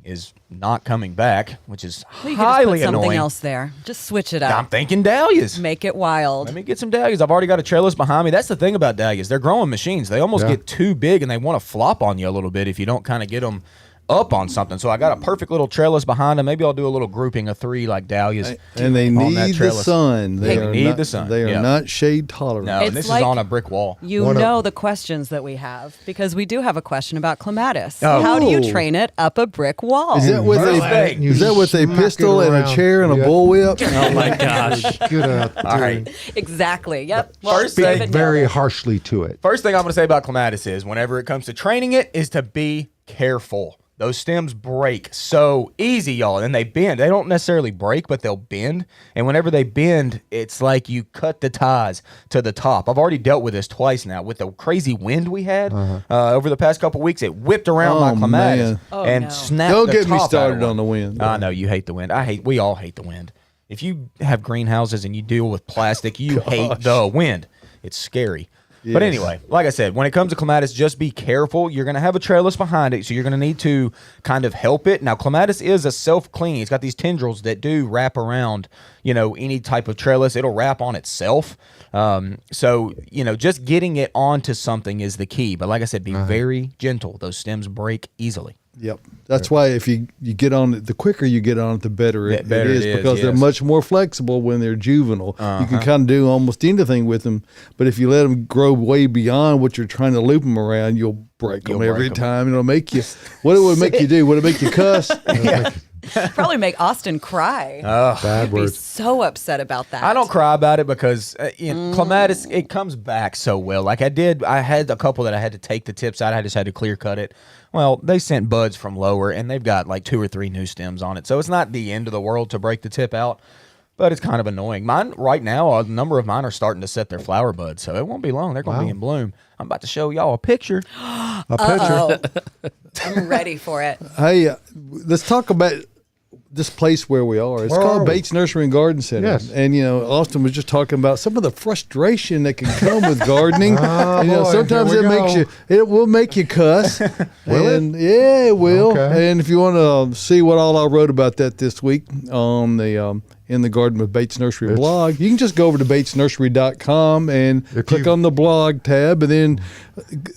is not coming back, which is You could just highly put something annoying. else there. Just switch it I'm up. thinking dahlias. Make it wild. Let me get some dahlias. I've already got a trellis behind me. That's the thing about dahlias. They're growing machines. They almost get too big and they want to flop on you a little bit if you don't kind of get them up on something. So I got a perfect little trellis behind them. Maybe I'll do a little grouping of 3 like dahlias. And they on that need the trellis. sun. They are need not, the sun, They are yeah. not shade tolerant. No, It's and this like- is on a brick wall. You One of- know the questions that we have because we do have a question about clematis. Oh. How do you Ooh. train it up a brick wall? Is that with First thing. is that with a Smack pistol it and a around. chair and a Yeah. bullwhip? Oh my gosh. Get out there. All right. Exactly. Yep. Well, First David thing, nailed Very it. harshly to it. First thing I'm going to say about clematis is whenever it comes to training it is to be careful. Those stems break so easy, y'all, and they bend. They don't necessarily break, but they'll bend. And whenever they bend, it's like you cut the ties to the top. I've already dealt with this twice now. With the crazy wind we had over the past couple weeks, it whipped around my Oh, clematis man. Oh, and no. snapped Don't the get me top out of started one. on the wind. I know you hate the wind. We all hate the wind. If you have greenhouses and you deal with plastic, you hate the wind. It's scary. But Yes. anyway, like I said, when it comes to clematis, just be careful. You're going to have a trellis behind it, so you're going to need to kind of help it. Now, clematis is a self-cleaning. It's got these tendrils that do wrap around, any type of trellis. It'll wrap on itself. So, just getting it onto something is the key. But like I said, be very gentle. Those stems break easily. Yep. That's why if you get on it, the quicker you get on it, the better it better is, it is, because they're yes. much more flexible when they're juvenile. You can kind of do almost anything with them, but if you let them grow way beyond what you're trying to loop them around, you'll break them You'll every break 'em. time. It'll make you. What it would make you do? Would it make you cuss? Probably make Austin cry. Bad He'd be words. so upset about that. I don't cry about it because clematis, it comes back so well. Like I had a couple that I had to take the tips out. I just had to clear cut it. Well, they sent buds from lower, and they've got like 2 or 3 new stems on it. So it's not the end of the world to break the tip out, but it's kind of annoying. Mine right now, a number of mine are starting to set their flower buds, so it won't be long. They're going to be in bloom. I'm about to show y'all a picture. A picture. I'm ready for it. Hey, let's talk about this place where we are. It's Where are called we? Bates Nursery and Garden Center. Yes. And, Austin was just talking about some of the frustration that can come with gardening. Oh, And, boy, sometimes here we it will make you cuss. Will it? Yeah, it will. Okay. And if you want to see what all I wrote about that this week on the In the Garden with Bates Nursery blog, you can just go over to batesnursery.com and click on the blog tab, and then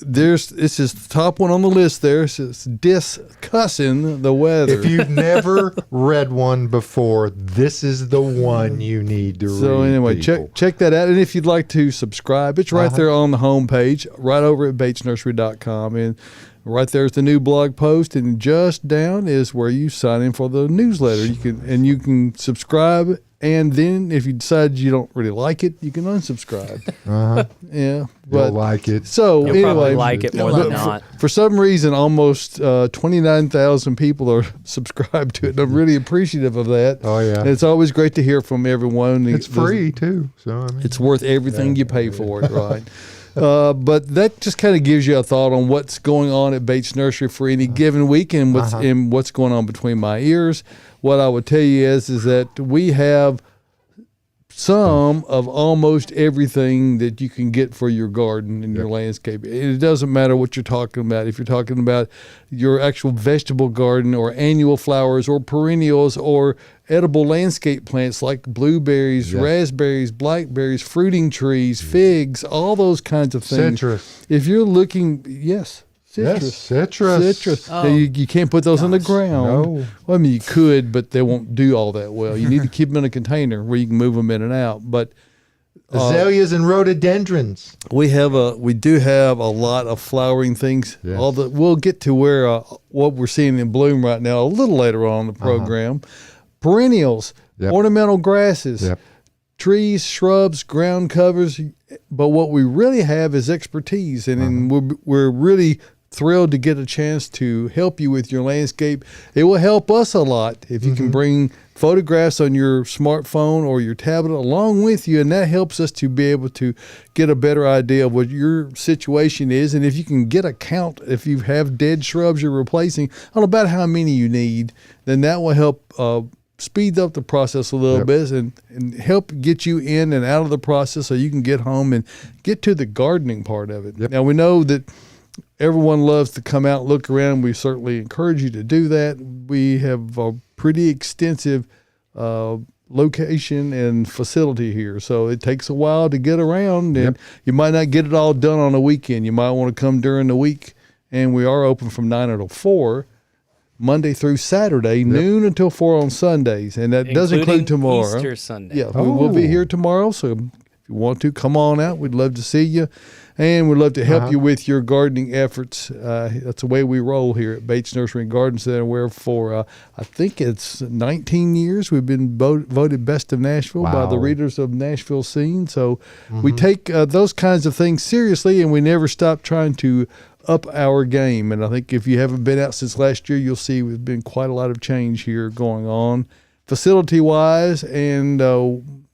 this is the top one on the list there. It says discussing the weather. If you've never read one before, this is the one you need to read. So anyway, people. check that out. And if you'd like to subscribe, it's right there on the homepage, right over at batesnursery.com. And right there's the new blog post, and just down is where you sign in for the newsletter. You can subscribe, and then if you decide you don't really like it, you can unsubscribe. Yeah, You'll like it. So You'll anyway, probably like it more than but not. For some reason, almost 29,000 people are subscribed to it, and I'm really appreciative of that. Oh, yeah. And it's always great to hear from everyone. It's free too, so I mean, It's worth everything you pay for it, right? But that just kind of gives you a thought on what's going on at Bates Nursery for any given week, and what's going on between my ears. What I would tell you is that we have some of almost everything that you can get for your garden and your landscape. It doesn't matter what you're talking about. If you're talking about your actual vegetable garden or annual flowers or perennials or edible landscape plants like blueberries, raspberries, blackberries, fruiting trees, figs, all those kinds of things. citrus. If you're looking, citrus. Yes, citrus. Now, you can't put those on the ground. No. Well, I mean, you could, but they won't do all that well. You need to keep them in a container where you can move them in and out. But Azaleas and rhododendrons. we do have a lot of flowering things. Yes. We'll get to where what we're seeing in bloom right now a little later on in the program. Perennials, ornamental grasses, trees, shrubs, ground covers. But what we really have is expertise, and we're really thrilled to get a chance to help you with your landscape. It will help us a lot if you can bring photographs on your smartphone or your tablet along with you, and that helps us to be able to get a better idea of what your situation is. And if you can get a count, if you have dead shrubs you're replacing, on about how many you need, then that will help speed up the process a little bit and help get you in and out of the process so you can get home and get to the gardening part of it. Now, we know that everyone loves to come out and look around. We certainly encourage you to do that. We have a pretty extensive location and facility here, so it takes a while to get around, and you might not get it all done on a weekend. You might want to come during the week, and we are open from 9 until 4. Monday through Saturday, noon until 4 on Sundays, and that does include tomorrow. Easter Sunday. Yeah, we will be here tomorrow, so if you want to, come on out. We'd love to see you, and we'd love to help you with your gardening efforts. That's the way we roll here at Bates Nursery and Garden Center, where for, I think it's 19 years, we've been voted Best of Nashville by the readers of Nashville Scene. So we take those kinds of things seriously, and we never stop trying to up our game. And I think if you haven't been out since last year, you'll see we've been quite a lot of change here going on facility wise, and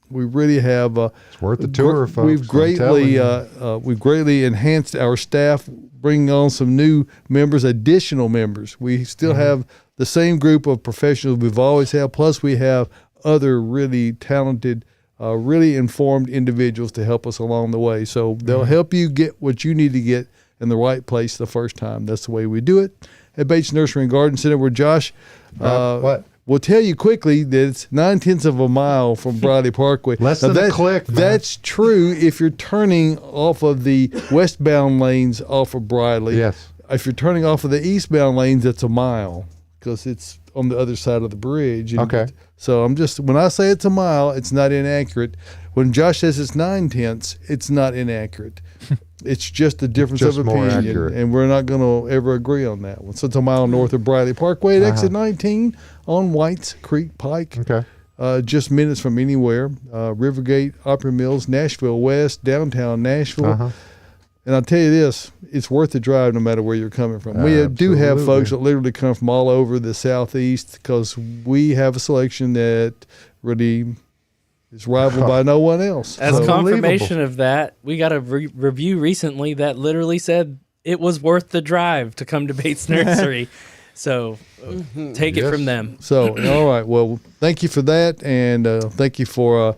we really have It's worth the tour, folks. we've greatly enhanced our staff, bringing on some new members, additional members. We still have the same group of professionals we've always had, plus we have other really talented, really informed individuals to help us along the way. So they'll help you get what you need to get in the right place the first time. That's the way we do it at Bates Nursery and Garden Center, where Josh will tell you quickly that it's 9/10 of a mile from Briley Parkway. Less than a click, man. That's true if you're turning off of the westbound lanes off of Briley. Yes. If you're turning off of the eastbound lanes, it's a mile because it's on the other side of the bridge. And Okay. So when I say it's a mile, it's not inaccurate. When Josh says it's 9/10, it's not inaccurate. It's just a difference Just of more opinion, accurate. and we're not going to ever agree on that one. So it's a mile north of Briley Parkway at exit 19 on Whites Creek Pike. Okay. Just minutes from anywhere. Rivergate, Opera Mills, Nashville West, downtown Nashville. And I'll tell you this, it's worth the drive no matter where you're coming from. We do have Absolutely. folks that literally come from all over the southeast because we have a selection that really is rivaled by no one else. As So- confirmation of that, we got a review recently that literally said it was worth the drive to come to Bates Nursery. So take it from them. So, all right. Well, thank you for that. And thank you for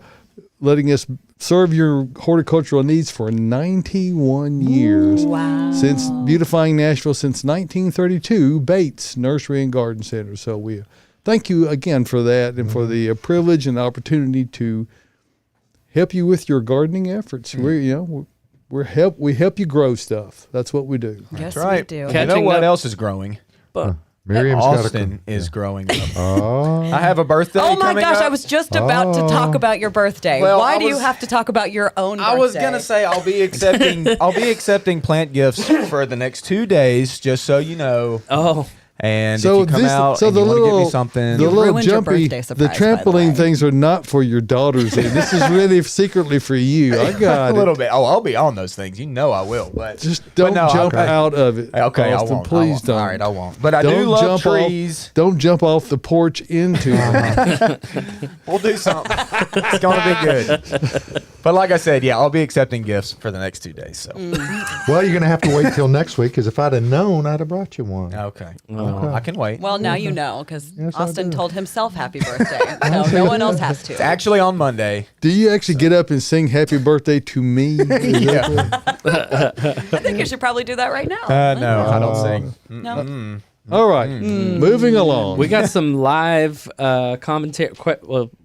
letting us serve your horticultural needs for 91 years. Wow. Since beautifying Nashville since 1932, Bates Nursery and Garden Center. So we thank you again for that and for the privilege and opportunity to help you with your gardening efforts. We help you grow stuff. That's what we do. Yes, That's right. we do. You know Catching what up. else is growing? But Miriam's Austin is growing up. Oh, I have a birthday. Oh my coming gosh, up. I was just about to talk about your birthday. Well, Why I do you was- have to talk about your own birthday? I was gonna say I'll be accepting plant gifts for the next 2 days, just so you know. oh, And So if you come this, out so and the you want to little, give me something, the You little ruined your jumpy, birthday the surprise, by the trampoline way. things are not for your daughters. This is really secretly for you. I got a little it. bit. Oh, I'll be on those things. You know I will. But Just but don't no, jump okay. out of it. Okay, Austin, I won't. Please I won't. don't. All right, I won't. But I Don't do love jump trees. off. Don't jump off the porch into them. We'll do something. It's gonna be good. But like I said, yeah, I'll be accepting gifts for the next 2 days. So well, you're gonna have to wait till next week because if I'd have known, I'd have brought you one. okay. Well, I can wait. Well, now you know, because Yes, I Austin do. told himself happy birthday. So no one else has to. It's actually on Monday. Do you actually get up and sing happy birthday to me? I think you should probably do that right now. No, I don't sing. No. All right. Moving along. we got some live commentary.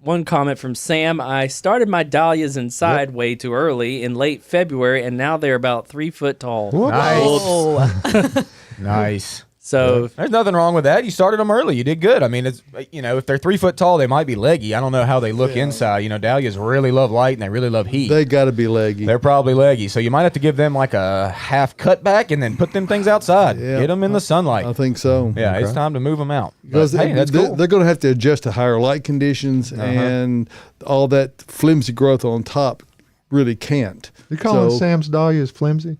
One comment from Sam. I started my dahlias inside way too early in late February, and now they're about 3 foot tall. Nice. Oh, Nice. So There's nothing wrong with that. You started them early. You did good. I mean, it's if they're 3 foot tall, they might be leggy. I don't know how they look inside. Dahlias really love light and they really love heat. They got to be leggy. They're probably leggy, so you might have to give them like a half cutback and then put them things outside. Yeah. Get them in the sunlight. I think so. Yeah, it's time to move them out. But, Because hey, that's cool. they're going to have to adjust to higher light conditions, and all that flimsy growth on top really can't. You calling So, Sam's dahlias flimsy?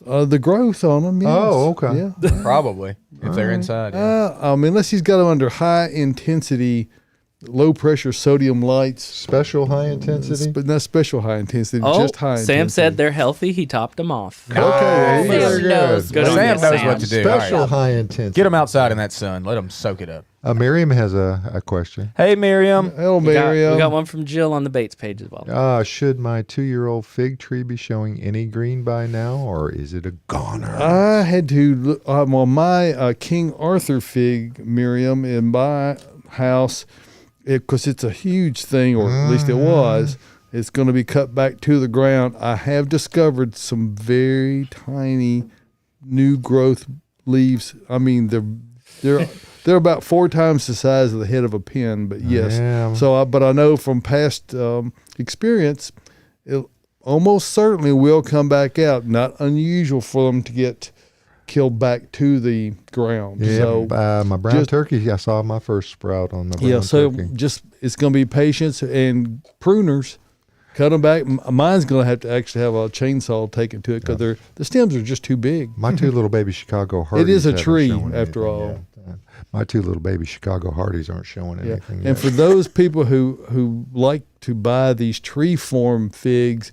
the growth on them? Yes. Oh, okay. Yeah. Probably if they're inside. Yeah. Unless he's got them under high intensity, low pressure sodium lights, Special high intensity. but not special high intensity, oh, just high intensity. Sam said they're healthy. He topped them off. Okay, there you Sam go. Very knows. good. Good on Sam you, knows Sam. what to do. Special All right. high intensity. Get them outside in that sun. Let them soak it up. Miriam has a question. Hey, Miriam. Hello, We Miriam. got one from Jill on the Bates page as well. Should my 2-year-old fig tree be showing any green by now, or is it a goner? I had to look on my King Arthur fig, Miriam, in my house, because it's a huge thing, or at least it was. It's going to be cut back to the ground. I have discovered some very tiny new growth leaves. I mean, they're about 4 times the size of the head of a pin. But yes, Yeah. so but I know from past experience, it almost certainly will come back out. Not unusual for them to get killed back to the ground. Yeah, So my brown just- turkey, I saw my first sprout on the brown yeah, so turkey. just it's going to be patience and pruners. Cut them back. Mine's going to have to actually have a chainsaw taken to it because the stems are just too big. My 2 little baby Chicago Hardies. It is a haven't tree, shown after anything yet. My 2 little baby Chicago Hardies aren't showing Yeah, anything and yet. for those people who like to buy these tree form figs,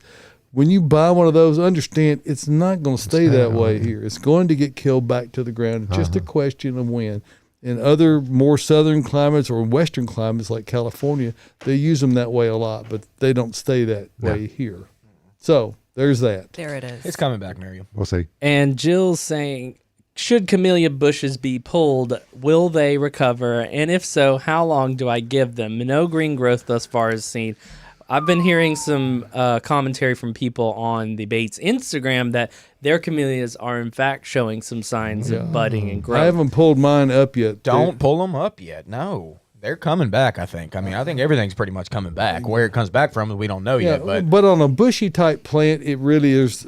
when you buy one of those, understand it's not going to stay that way here. It's going to get killed back to the ground. It's just a question of when. In other more southern climates or western climates like California, they use them that way a lot, but they don't stay that way here. So there's that. there it is. It's coming back, Miriam. We'll see. And Jill's saying, should camellia bushes be pulled? Will they recover? And if so, how long do I give them? No green growth thus far is seen. I've been hearing some commentary from people on the Bates Instagram that their camellias are in fact showing some signs of budding and growth. I haven't pulled mine up yet. Don't pull them up yet. No. They're coming back, I think. I mean, I think everything's pretty much coming back. Where it comes back from, we don't know yet. But on a bushy type plant, it really is.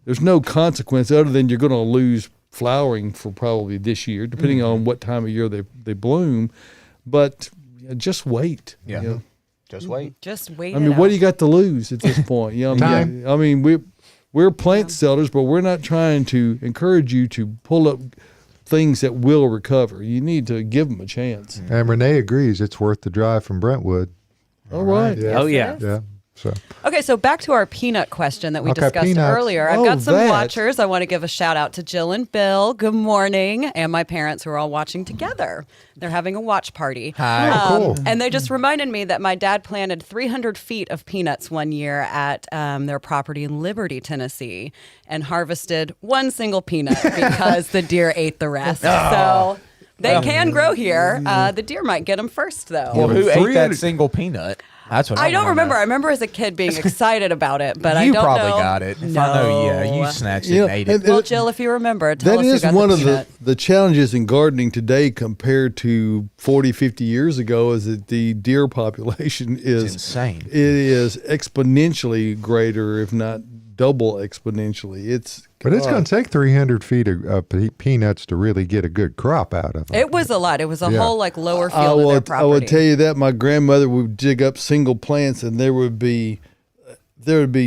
There's no consequence other than you're going to lose flowering for probably this year, depending on what time of year they bloom. But just wait. Yeah. You know? just wait. Just wait. I mean, what do you got to lose at this point? You know, Time. I mean, we're plant sellers, but we're not trying to encourage you to pull up things that will recover. You need to give them a chance. And Renee agrees it's worth the drive from Brentwood. All right. Yeah. Oh, yeah. Yeah. So Okay, so back to our peanut question that we Okay, discussed peanuts. earlier. I've Oh, got some that. watchers. I want to give a shout out to Jill and Bill. Good morning. And my parents who are all watching together. They're having a watch party. Hi. Oh, cool. And they just reminded me that my dad planted 300 feet of peanuts one year at their property in Liberty, Tennessee, and harvested one single peanut because the deer ate the rest. So they can grow here. The deer might get them first, though. Well, who ate 300 that single peanut? That's what I don't wanna remember. know. I remember as a kid being excited about it, but I You don't probably know. got it. If I know, yeah, you snatched it and ate it. Well, Jill, if you remember, tell That us who is got one the of peanut. the challenges in gardening today compared to 40, 50 years ago is that the deer population is insane. It is exponentially greater, if not double exponentially. But it's going to take 300 feet of peanuts to really get a good crop out of them. It was a lot. It was a Yeah. whole like lower I field of their will, property. I will tell you that my grandmother would dig up single plants and there would be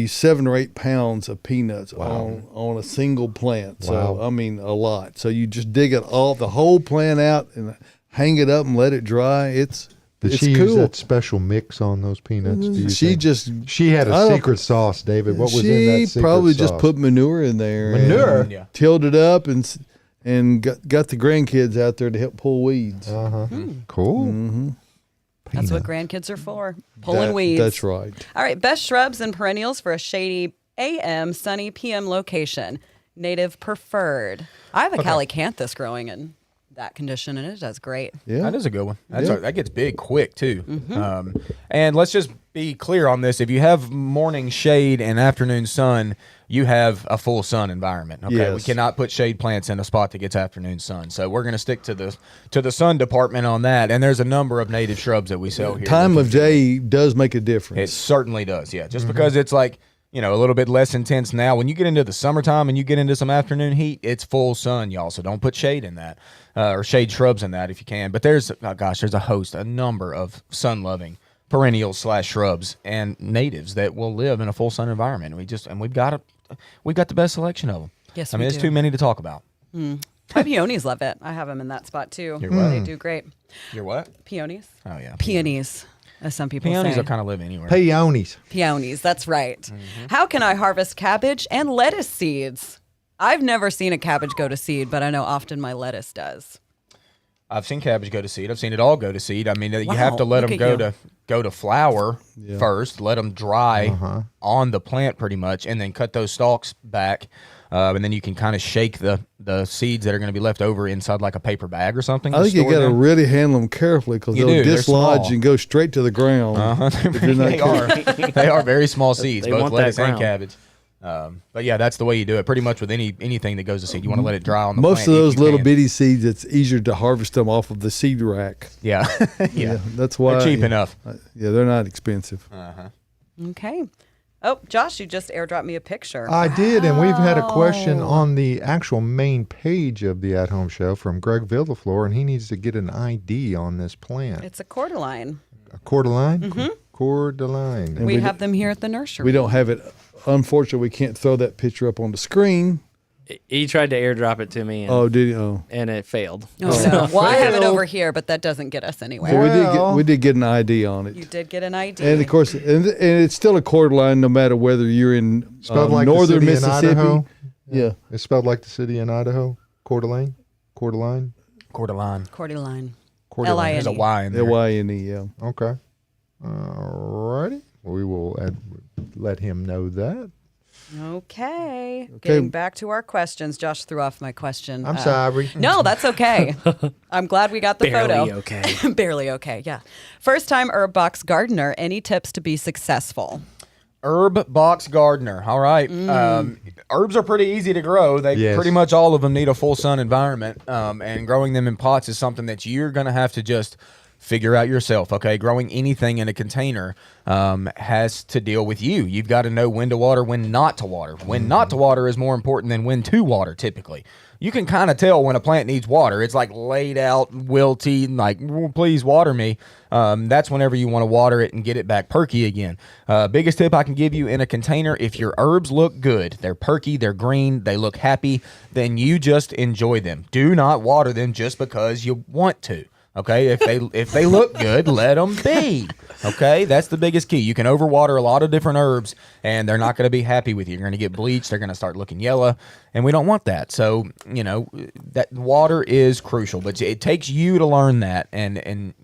7 or 8 pounds of peanuts on a single plant. So Wow. I mean a lot. So you just dig it all the whole plant out and hang it up and let it dry. It's Did it's she use cool. that special mix on those peanuts? Do you She think? just She had I a don't- secret sauce, David. What was in that she secret probably sauce? just put manure in there. Manure? and Yeah. tilled it up and got the grandkids out there to help pull weeds. Uh-huh. Cool. That's what grandkids are for. Pulling That- weeds. That's right. All right, best shrubs and perennials for a shady AM, sunny PM location. Native preferred. I have a calicanthus growing in that condition, and it does great. Yeah. That is a good one. Yeah. That gets big quick too. And let's just be clear on this: if you have morning shade and afternoon sun, you have a full sun environment. Okay, we Yes. cannot put shade plants in a spot that gets afternoon sun. So we're going to stick to the sun department on that. And there's a number of native shrubs that we sell here. Time that of day does make a difference. it certainly does, yeah. Just because it's like, a little bit less intense now. When you get into the summertime and you get into some afternoon heat, it's full sun, y'all. So don't put shade in that or shade shrubs in that if you can. But there's a number of sun-loving perennials / shrubs and natives that will live in a full sun environment. We've got the best selection of them. Yes, I mean, we it's do. too many to talk about. My peonies love it. I have them in that spot too. You're what? They do great. You're what? Peonies? Oh yeah, Peonies, as some people peonies say. will kind of live anywhere. Peonies. Peonies, that's right. How can I harvest cabbage and lettuce seeds? I've never seen a cabbage go to seed, but I know often my lettuce does. I've seen cabbage go to seed. I've seen it all go to seed. I mean, you have to Wow, let look them at go to flower first. Let them dry on the plant pretty much, and then cut those stalks back. And then you can kind of shake the seeds that are going to be left over inside like a paper bag or something. I think you got to really handle them carefully because You they'll do. They're dislodge small. and go straight to the ground. if you're not They careful. are. They are very small seeds, They both want that lettuce and ground. cabbage. But yeah, that's the way you do it. Pretty much with anything that goes to seed, you want to let it dry on the Most plant of if those you little can. bitty seeds, it's easier to harvest them off of the seed rack. Yeah, yeah. That's why. They're cheap enough. Yeah, they're not expensive. Okay. Oh, Josh, you just airdropped me a picture. I did, and we've had a question on the actual main page of the At Home Show from Greg Villaflor, and he needs to get an ID on this plant. It's a cordyline. A cordyline? Cordyline. And We we have them here at the nursery. We don't have it. Unfortunately, we can't throw that picture up on the screen. He tried to airdrop it to me, and, Oh, did you? Oh. and it failed. Oh, no. Well, I have it Well- over here, but that doesn't get us anywhere. So we did get an ID on it. You did get an ID. And of course, and it's still a cordyline no matter whether you're in Spelled like the northern city in Mississippi. Idaho? Yeah. It's spelled like the city in Idaho. Coeur d'Alene? Cordyline. cordyline. Coeur L-I-N. d'Alene. There's a Y in there. L-Y-N-E, yeah. Okay. Alrighty. We will let him know that. Okay. Getting back to our questions. Josh threw off my question. I'm sorry. No, that's okay. I'm glad we got the Barely photo. okay. Barely okay, yeah. First time herb box gardener. Any tips to be successful? Herb box gardener. All right. Herbs are pretty easy to grow. They Yes. pretty much all of them need a full sun environment. And growing them in pots is something that you're going to have to just figure out yourself. Okay. Growing anything in a container has to deal with you. You've got to know when to water, when not to water. When not to water is more important than when to water typically. You can kind of tell when a plant needs water. It's like laid out, wilty, like, please water me. That's whenever you want to water it and get it back perky again. Biggest tip I can give you in a container, if your herbs look good, they're perky, they're green, they look happy, then you just enjoy them. Do not water them just because you want to. Okay, if they look good, let them be. Okay, that's the biggest key. You can overwater a lot of different herbs, and they're not going to be happy with you. You're going to get bleached. They're going to start looking yellow, and we don't want that. So that water is crucial, but it takes you to learn that. And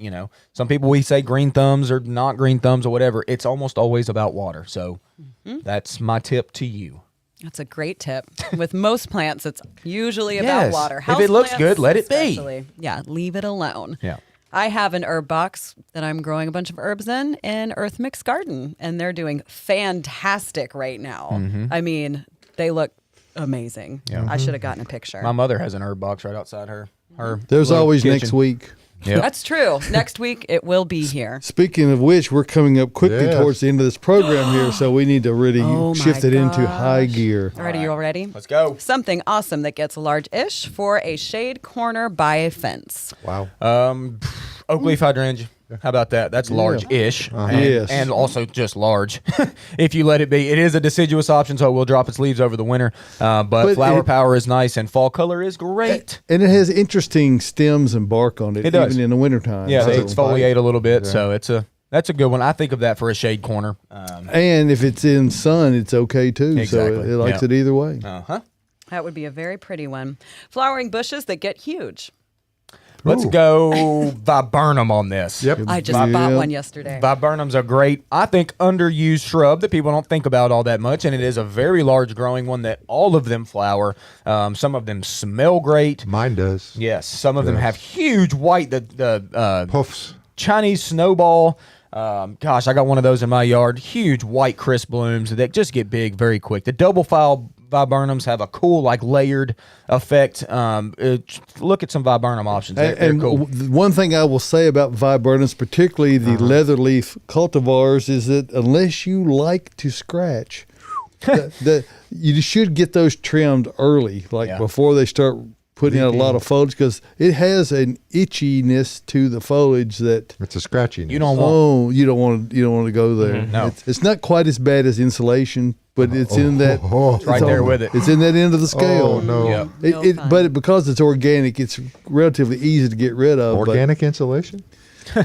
some people, we say green thumbs or not green thumbs or whatever. It's almost always about water. So that's my tip to you. That's a great tip. With most plants, it's usually about water. If it looks Houseplants good, let it be. especially. Yeah, leave it alone. Yeah. I have an herb box that I'm growing a bunch of herbs in EarthMix garden, and they're doing fantastic right now. I mean, they look amazing. Yeah. I should have gotten a picture. My mother has an herb box right outside her. There's little always kitchen. next week. Yep. That's true. Next week, it will be here. Speaking of which, we're coming up quickly Yes. towards the end of this program here, so we need to really Oh my shift it into gosh. high gear. All right, are you all ready? Let's go. Something awesome that gets large-ish for a shade corner by a fence. Wow. Oak leaf hydrangea. How about that? That's large-ish, and, Yes. and also just large. If you let it be, it is a deciduous option, so it will drop its leaves over the winter. But flower power is nice, and fall color is great. And it has interesting stems and bark on it, It does. even in the wintertime. Yeah, So- they exfoliate a little bit, so that's a good one. I think of that for a shade corner. And if it's in sun, it's okay too. Exactly. So it likes Yeah. it either way. That would be a very pretty one. Flowering bushes that get huge. Let's go viburnum on this. Yep. I just bought one yesterday. Viburnums are great. I think underused shrub that people don't think about all that much, and it is a very large growing one that all of them flower. Some of them smell great. Mine does. Yes, some of them have huge white the Puffs. Chinese snowball. Gosh, I got one of those in my yard. Huge white crisp blooms that just get big very quick. The double file viburnums have a cool layered effect. Look at some viburnum options. They're And cool. one thing I will say about viburnums, particularly the leatherleaf cultivars, is that unless you like to scratch, you should get those trimmed early, before they start putting out a lot of foliage, because it has an itchiness to the foliage that It's a scratchiness. You don't want. you don't want to go there. No. It's not quite as bad as insulation, but it's in that It's right there with it. It's in that end of the scale. Oh, no. Yeah. No fun. But because it's organic, it's relatively easy to get rid of. Organic insulation?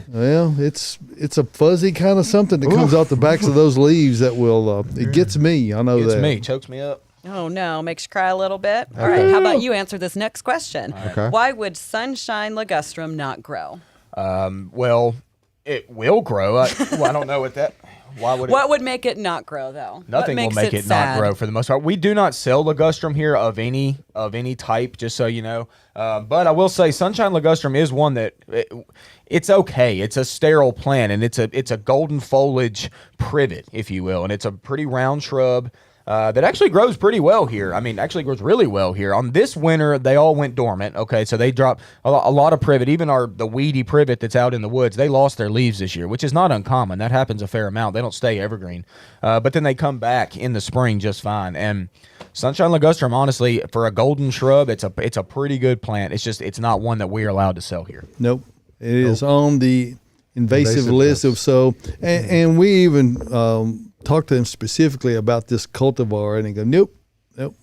Well, it's a fuzzy kind of something that comes out the backs of those leaves that will. It gets me. I know It's that. me. Chokes me up. Oh no, makes you cry a little bit. All right, how about you answer this next question? Okay. Why would sunshine ligustrum not grow? Well, it will grow. I don't know what that. Why would it? What would make it not grow though? Nothing will make it not grow for the most part. We do not sell ligustrum here of any type, just so you know. But I will say, sunshine ligustrum is one that it's okay. It's a sterile plant, and it's a golden foliage privet, if you will, and it's a pretty round shrub. That actually grows pretty well here. I mean, actually grows really well here. On this winter, they all went dormant. Okay, so they dropped a lot of privet. Even the weedy privet that's out in the woods, they lost their leaves this year, which is not uncommon. That happens a fair amount. They don't stay evergreen, but then they come back in the spring just fine. And sunshine ligustrum, honestly, for a golden shrub, it's a pretty good plant. It's not one that we're allowed to sell here. Nope. It is on the invasive list list. and we even talked to them specifically about this cultivar, and they go, nope,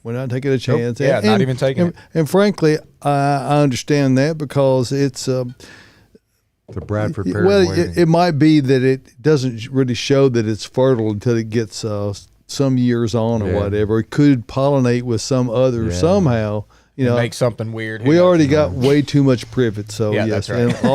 we're not taking a chance. Yeah, not even taking it. And frankly, I understand that, because it's The Bradford pear. well, it might be that it doesn't really show that it's fertile until it gets some years on or Yeah. whatever. It could pollinate with some other somehow. You know, Make something weird. Who we knows? already got way too much privet, so Yeah, yes, that's right. and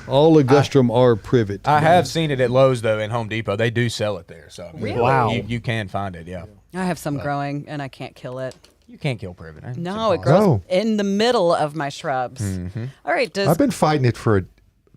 all ligustrum are privet. I have seen it at Lowe's though, in Home Depot. They do sell it there. So Really? Wow. you can find it. Yeah, I have some growing and I can't kill it. you can't kill privet. It's No, it impossible. grows No. in the middle of my shrubs. All right, does I've been fighting it for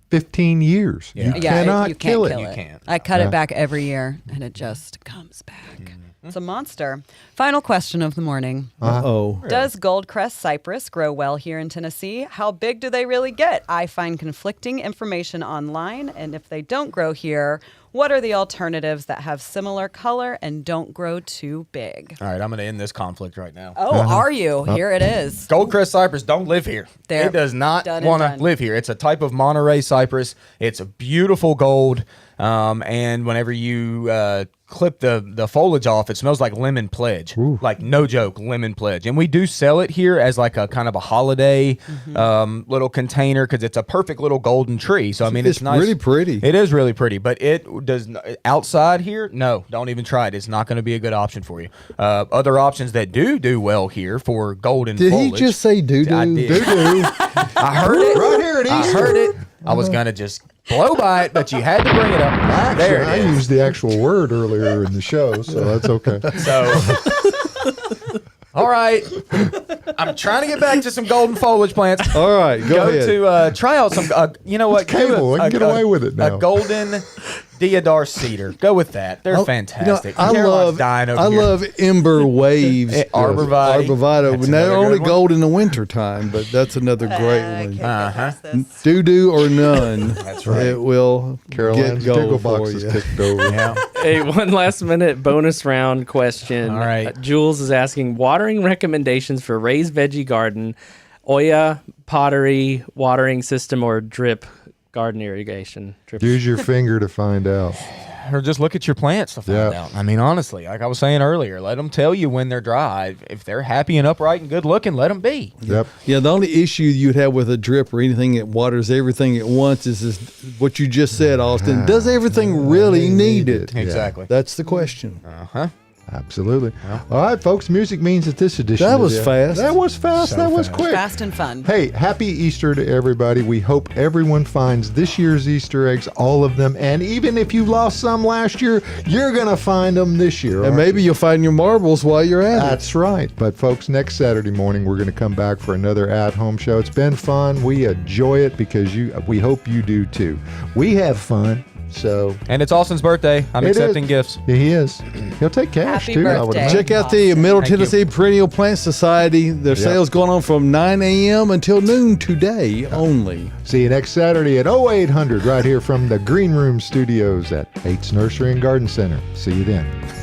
15 years. Yeah. You cannot you can't kill it. You can't. I cut it back every year, and it just comes back. It's a monster. Final question of the morning. Oh, Does goldcrest cypress grow well here in Tennessee? How big do they really get? I find conflicting information online, and if they don't grow here, what are the alternatives that have similar color and don't grow too big? All right, I'm going to end this conflict right now. Oh, are you? Here it is. Goldcrest cypress don't live here. There. It does not Done and want done. to live here. It's a type of Monterey cypress. It's a beautiful gold, and whenever you clip the foliage off, it smells like lemon pledge. Like, no joke, lemon pledge. And we do sell it here as like a kind of a holiday little container because it's a perfect little golden tree. So I mean, it's nice. Really pretty. It is really pretty, but it does outside here. No, don't even try it. It's not going to be a good option for you. Other options that do well here for golden Did foliage. he just say doo-doo? I did. Doo-doo. I heard it Right here at I Easter. heard it. I was gonna just blow by it, but you had to bring it up. There it I is. used the actual word earlier in the show, so that's okay. So, all right. I'm trying to get back to some golden foliage plants. All right, go ahead. To try out some. You know what? It's cable. I can get away with it now. A golden deodar cedar. Go with that. They're fantastic. I Caroline's dying over here. love ember waves. Arborvitae. Arborvitae. That's They're another only good one. gold in the wintertime, but that's another great one. Uh-huh. Doo-doo or none. That's right. It will Caroline's get Google gold for box is you. kicked over. Yeah. Hey, one last minute bonus round question. All right. Jules is asking watering recommendations for raised veggie garden, Oya, pottery, watering system, or drip garden irrigation. Drip. Use your finger to find out. Or just look at your plants to find Yeah. out. I mean, honestly, like I was saying earlier, let them tell you when they're dry. If they're happy and upright and good looking, let them be. Yep. Yeah, the only issue you'd have with a drip or anything that waters everything at once is what you just said, Austin. Does everything really need it? Exactly. That's the question. Uh-huh. Absolutely. All right, folks. Music means that this edition. That of was the- fast. That was fast. So that was fast. quick. Fast and fun. Hey, happy Easter to everybody. We hope everyone finds this year's Easter eggs, all of them. And even if you lost some last year, you're going to find them this year. And aren't maybe you'll find your marbles while you're at it. That's right. But folks, next Saturday morning, we're going to come back for another at-home show. It's been fun. We enjoy it because we hope you do too. We have fun. So And it's Austin's birthday. I'm It accepting is. gifts. he is. He'll take cash Happy too. I would birthday. imagine. Check out the Middle Thank you. Tennessee Perennial Plant Society. Their sales going on from 9 a.m. until noon today only. See you next Saturday at 0800 right here from the Green Room Studios at Bates Nursery and Garden Center. See you then.